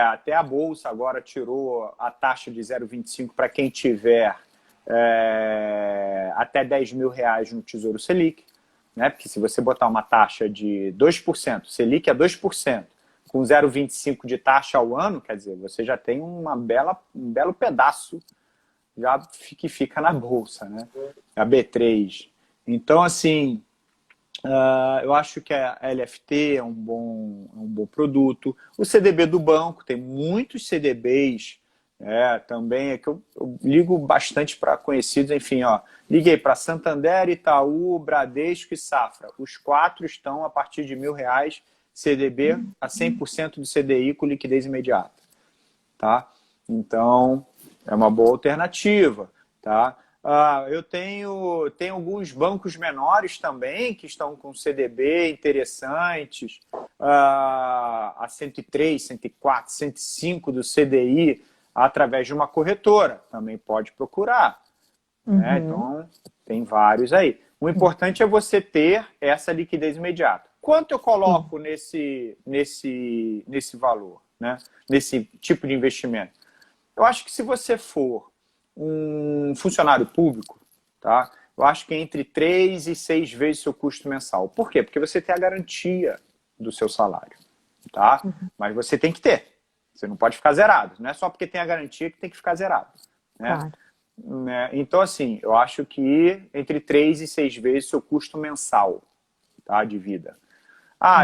Até a Bolsa agora tirou a taxa de 0,25 para quem tiver até R$ 10.000 no Tesouro Selic, né? Porque se você botar uma taxa de 2%, Selic é 2%, com 0,25 de taxa ao ano, quer dizer, você já tem um belo pedaço já que fica na bolsa, né? A B3. Então, assim, eu acho que a LFT é um bom produto. O CDB do banco, tem muitos CDBs também, que eu ligo bastante para conhecidos, enfim, liguei para Santander, Itaú, Bradesco e Safra. Os 4 estão a partir de R$ 1.000, CDB a 100% do CDI com liquidez imediata, tá? Então, é uma boa alternativa, tá? Eu tenho alguns bancos menores também que estão com CDB interessantes, a 103, 104, 105 do CDI através de uma corretora, também pode procurar, né? Uhum. Então, tem vários aí. O importante é você ter essa liquidez imediata. Quanto eu Sim. coloco nesse valor, né? Nesse tipo de investimento? Eu acho que se você for um funcionário público, tá? Eu acho que entre 3 e 6 vezes seu custo mensal. Por quê? Porque você tem a garantia do seu salário, tá? Uhum. Mas você tem que ter. Você não pode ficar zerado. Não é só porque tem a garantia que tem que ficar zerado, né? Claro. Então, assim, eu acho que entre 3 e 6 vezes seu custo mensal, tá, de vida.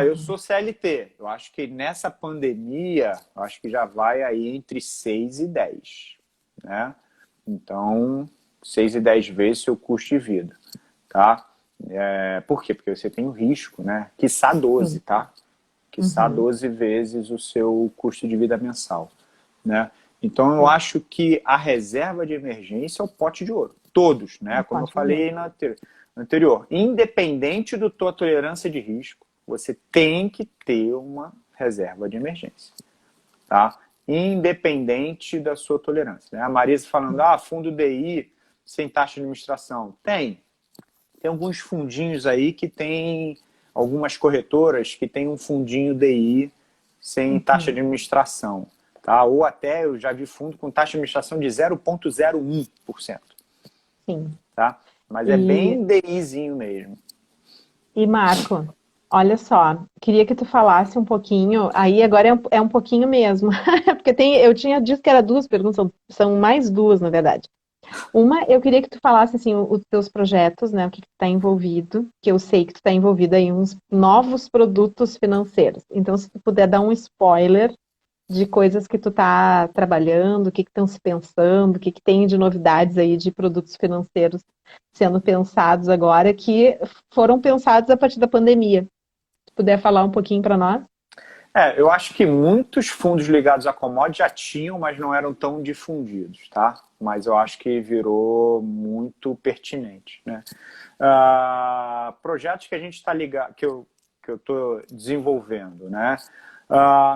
Eu Uhum. sou CLT. Eu acho que nessa pandemia, eu acho que já vai aí entre 6 e 10, né? Então, 6 e 10 vezes seu custo de vida, tá? Por quê? Porque você tem o risco, né? Quiçá 12, Sim. tá? Quiçá Uhum. 12 vezes o seu custo de vida mensal, né? Então, eu É, acho que a reserva de emergência é o pote de ouro. Todos, né? não Como eu pode ver. falei no anterior. Independente da tua tolerância de risco, você tem que ter uma reserva de emergência, tá? Independente da sua tolerância, né? A Marisa falando, fundo DI sem taxa de administração. Tem alguns fundinhos aí que tem, algumas corretoras que tem um fundinho DI sem taxa de Uhum. administração, tá? Ou até eu já vi fundo com taxa de administração de 0,01%, Sim. tá? Mas é E, bem DIzinho mesmo. Marco, olha só, queria que tu falasse um pouquinho, aí agora é um pouquinho mesmo, porque eu tinha dito que era duas perguntas, são mais duas, na verdade. Uma, eu queria que tu falasse assim os teus projetos, né? O que tu está envolvido, que eu sei que tu está envolvido aí em uns novos produtos financeiros. Então, se tu puder dar um spoiler de coisas que tu tá trabalhando, o que estão se pensando, o que tem de novidades aí de produtos financeiros sendo pensados agora, que foram pensados a partir da pandemia. Se puder falar um pouquinho para nós. Eu acho que muitos fundos ligados a commodities já tinham, mas não eram tão difundidos, tá? Mas eu acho que virou muito pertinente, né? Projetos que a gente está ligado, que eu estou desenvolvendo, né?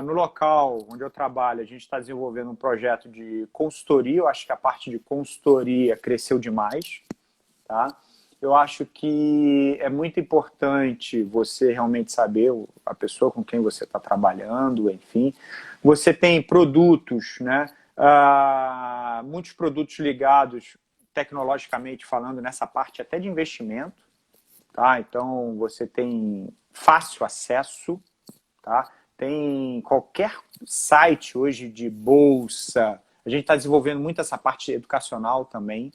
No local onde eu trabalho, a gente está desenvolvendo um projeto de consultoria. Eu acho que a parte de consultoria cresceu demais, tá? eu acho que é muito importante você realmente saber a pessoa com quem você está trabalhando, enfim. Você tem produtos, né? Muitos produtos ligados, tecnologicamente falando, nessa parte até de investimento, tá? Então, você tem fácil acesso, tá? Tem qualquer site hoje de bolsa. A gente está desenvolvendo muito essa parte educacional também,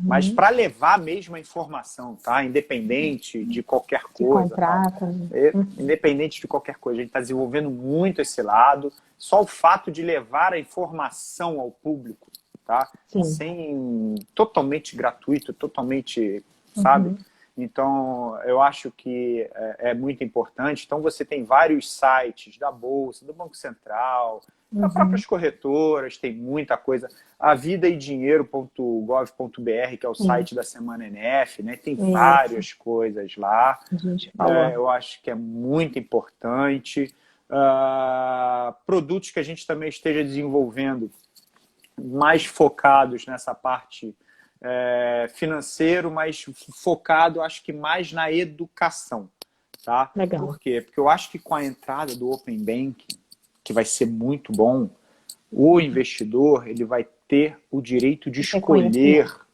mas Uhum. para levar mesmo a informação, tá? Independente de qualquer Se coisa, tal. contrata, né? Independente de qualquer coisa, a gente está desenvolvendo muito esse lado. Só o fato de levar a informação ao público, tá? Sim. Sem totalmente gratuito, totalmente, sabe? Uhum. Então, eu acho que é muito importante. Então, você tem vários sites da Bolsa, do Banco Central, das Uhum. próprias corretoras, tem muita coisa. A vidaedinheiro.gov.br, que é o Sim. site da Semana NF, né? Tem Isso. várias coisas lá. A gente falou. Eu acho que é muito importante. Produtos que a gente também esteja desenvolvendo mais focados nessa parte financeiro, mas focado, acho que mais na educação, tá? Legal. Por quê? Porque eu acho que com a entrada do Open Banking, que vai ser muito bom, o investidor ele vai ter o direito de escolher, Reconhecimento.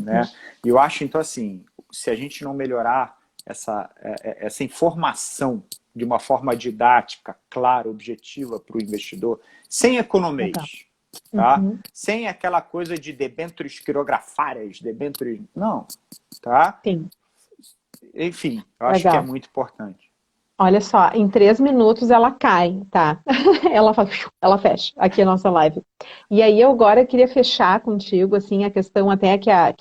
né? Uhum. E eu acho, então, assim, se a gente não melhorar essa informação de uma forma didática, clara, objetiva para o investidor, sem Legal. economês, tá? Uhum. Sem aquela coisa de debêntures quirografárias, debêntures... Não, tá? Sim. Enfim, eu acho que é Legal. muito importante. Olha só, em 3 minutos ela cai, tá? Ela fecha aqui a nossa live. E aí eu agora queria fechar contigo, assim, a questão até que a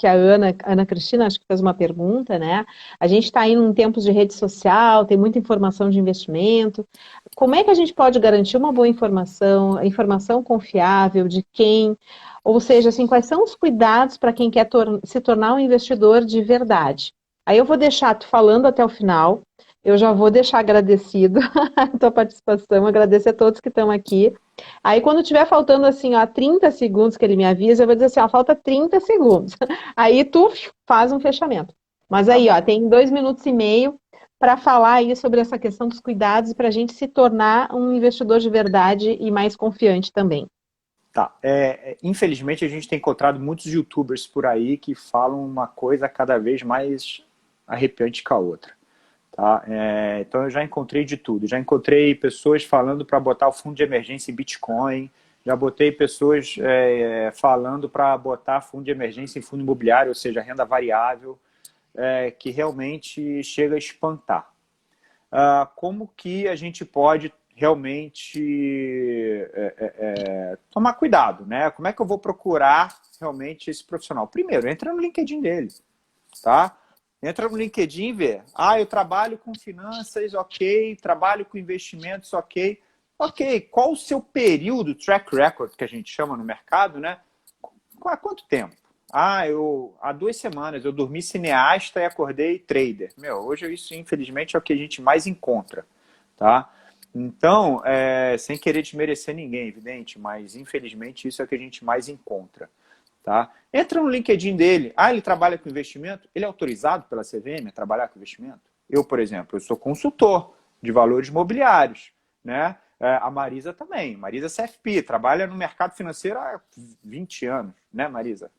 Ana Cristina, acho que fez uma pergunta, né? A gente está aí num tempo de rede social, tem muita informação de investimento. Como é que a gente pode garantir uma boa informação, informação confiável de quem, ou seja, assim, quais são os cuidados para quem quer se tornar um investidor de verdade? Aí eu vou deixar tu falando até o final. Eu já vou deixar agradecido a tua participação, agradecer a todos que estão aqui. Aí, quando tiver faltando, assim, ó, 30 segundos que ele me avisa, eu vou dizer assim, ó, falta 30 segundos. Aí tu faz um fechamento. Mas Tá aí, ó, bom. tem 2 minutos e meio para falar aí sobre essa questão dos cuidados e para a gente se tornar um investidor de verdade e mais confiante também. Tá. Infelizmente, a gente tem encontrado muitos YouTubers por aí que falam uma coisa cada vez mais arrepiante que a outra. Tá? Então eu já encontrei de tudo. Já encontrei pessoas falando para botar o fundo de emergência em Bitcoin, já botei pessoas falando para botar fundo de emergência em fundo imobiliário, ou seja, renda variável, que realmente chega a espantar. Como que a gente pode realmente tomar cuidado, né? Como é que eu vou procurar realmente esse profissional? Primeiro, entra no LinkedIn dele, tá? Entra no LinkedIn e vê. Eu trabalho com finanças, ok. Trabalho com investimentos, ok. Ok, qual o seu período, track record, que a gente chama no mercado, né? Há quanto tempo? Há 2 semanas eu dormi cineasta e acordei trader. Hoje isso, infelizmente, é o que a gente mais encontra, tá? Então, sem querer desmerecer ninguém, evidente, mas infelizmente isso é o que a gente mais encontra. Tá? Entra no LinkedIn dele. Ele trabalha com investimento? Ele é autorizado pela CVM a trabalhar com investimento? Eu, por exemplo, eu sou consultor de valores imobiliários. Né? A Marisa também. Marisa CFP, trabalha no mercado financeiro há 20 anos. Né, Marisa?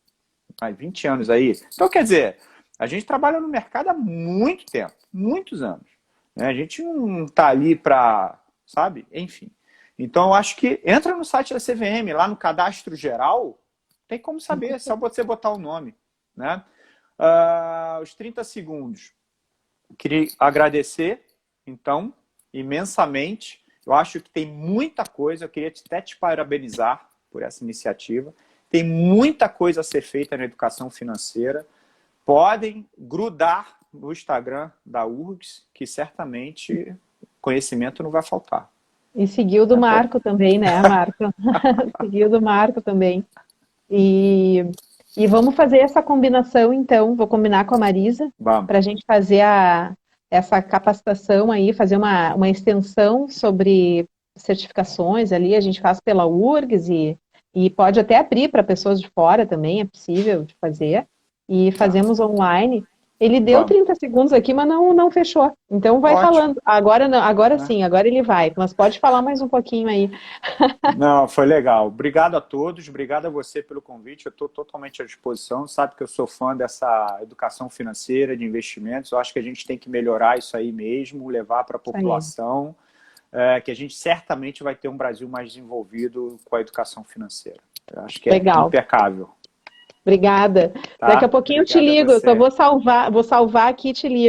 Há 20 anos aí. Então, quer dizer, a gente trabalha no mercado há muito tempo, muitos anos. Né? A gente não está ali para, sabe? Enfim. Então, eu acho que entra no site da CVM, lá no cadastro geral, tem como saber, é só você botar o nome. Né? Os 30 segundos. Queria agradecer, então, imensamente. Eu acho que tem muita coisa, eu queria até te parabenizar por essa iniciativa. Tem muita coisa a ser feita na educação financeira. Podem grudar no Instagram da URGS, que certamente conhecimento não vai faltar. E seguiu do Marco também, né, Marco? Seguiu do Marco também. E, e vamos fazer essa combinação, então. Vou combinar com a Marisa Vamos. para a gente fazer essa capacitação aí, fazer uma extensão sobre certificações ali. A gente faz pela URGS e pode até abrir para pessoas de fora também, é possível de fazer. E Tá. fazemos online. Ele deu Vamos. 30 segundos aqui, mas não fechou. Então vai Ótimo. falando. Agora não, agora Né? sim, agora ele vai. Mas pode falar mais um pouquinho aí. Não, foi legal. Obrigado a todos, obrigado a você pelo convite. Eu estou totalmente à disposição. Sabe que eu sou fã dessa educação financeira, de investimentos. Eu acho que a gente tem que melhorar isso aí mesmo, levar para a Isso aí. população, que a gente certamente vai ter um Brasil mais desenvolvido com a educação financeira. Eu acho que é Legal. impecável. Obrigada. Daqui a Tá? pouquinho eu te Obrigado a ligo. Eu só você. vou salvar aqui e te ligo.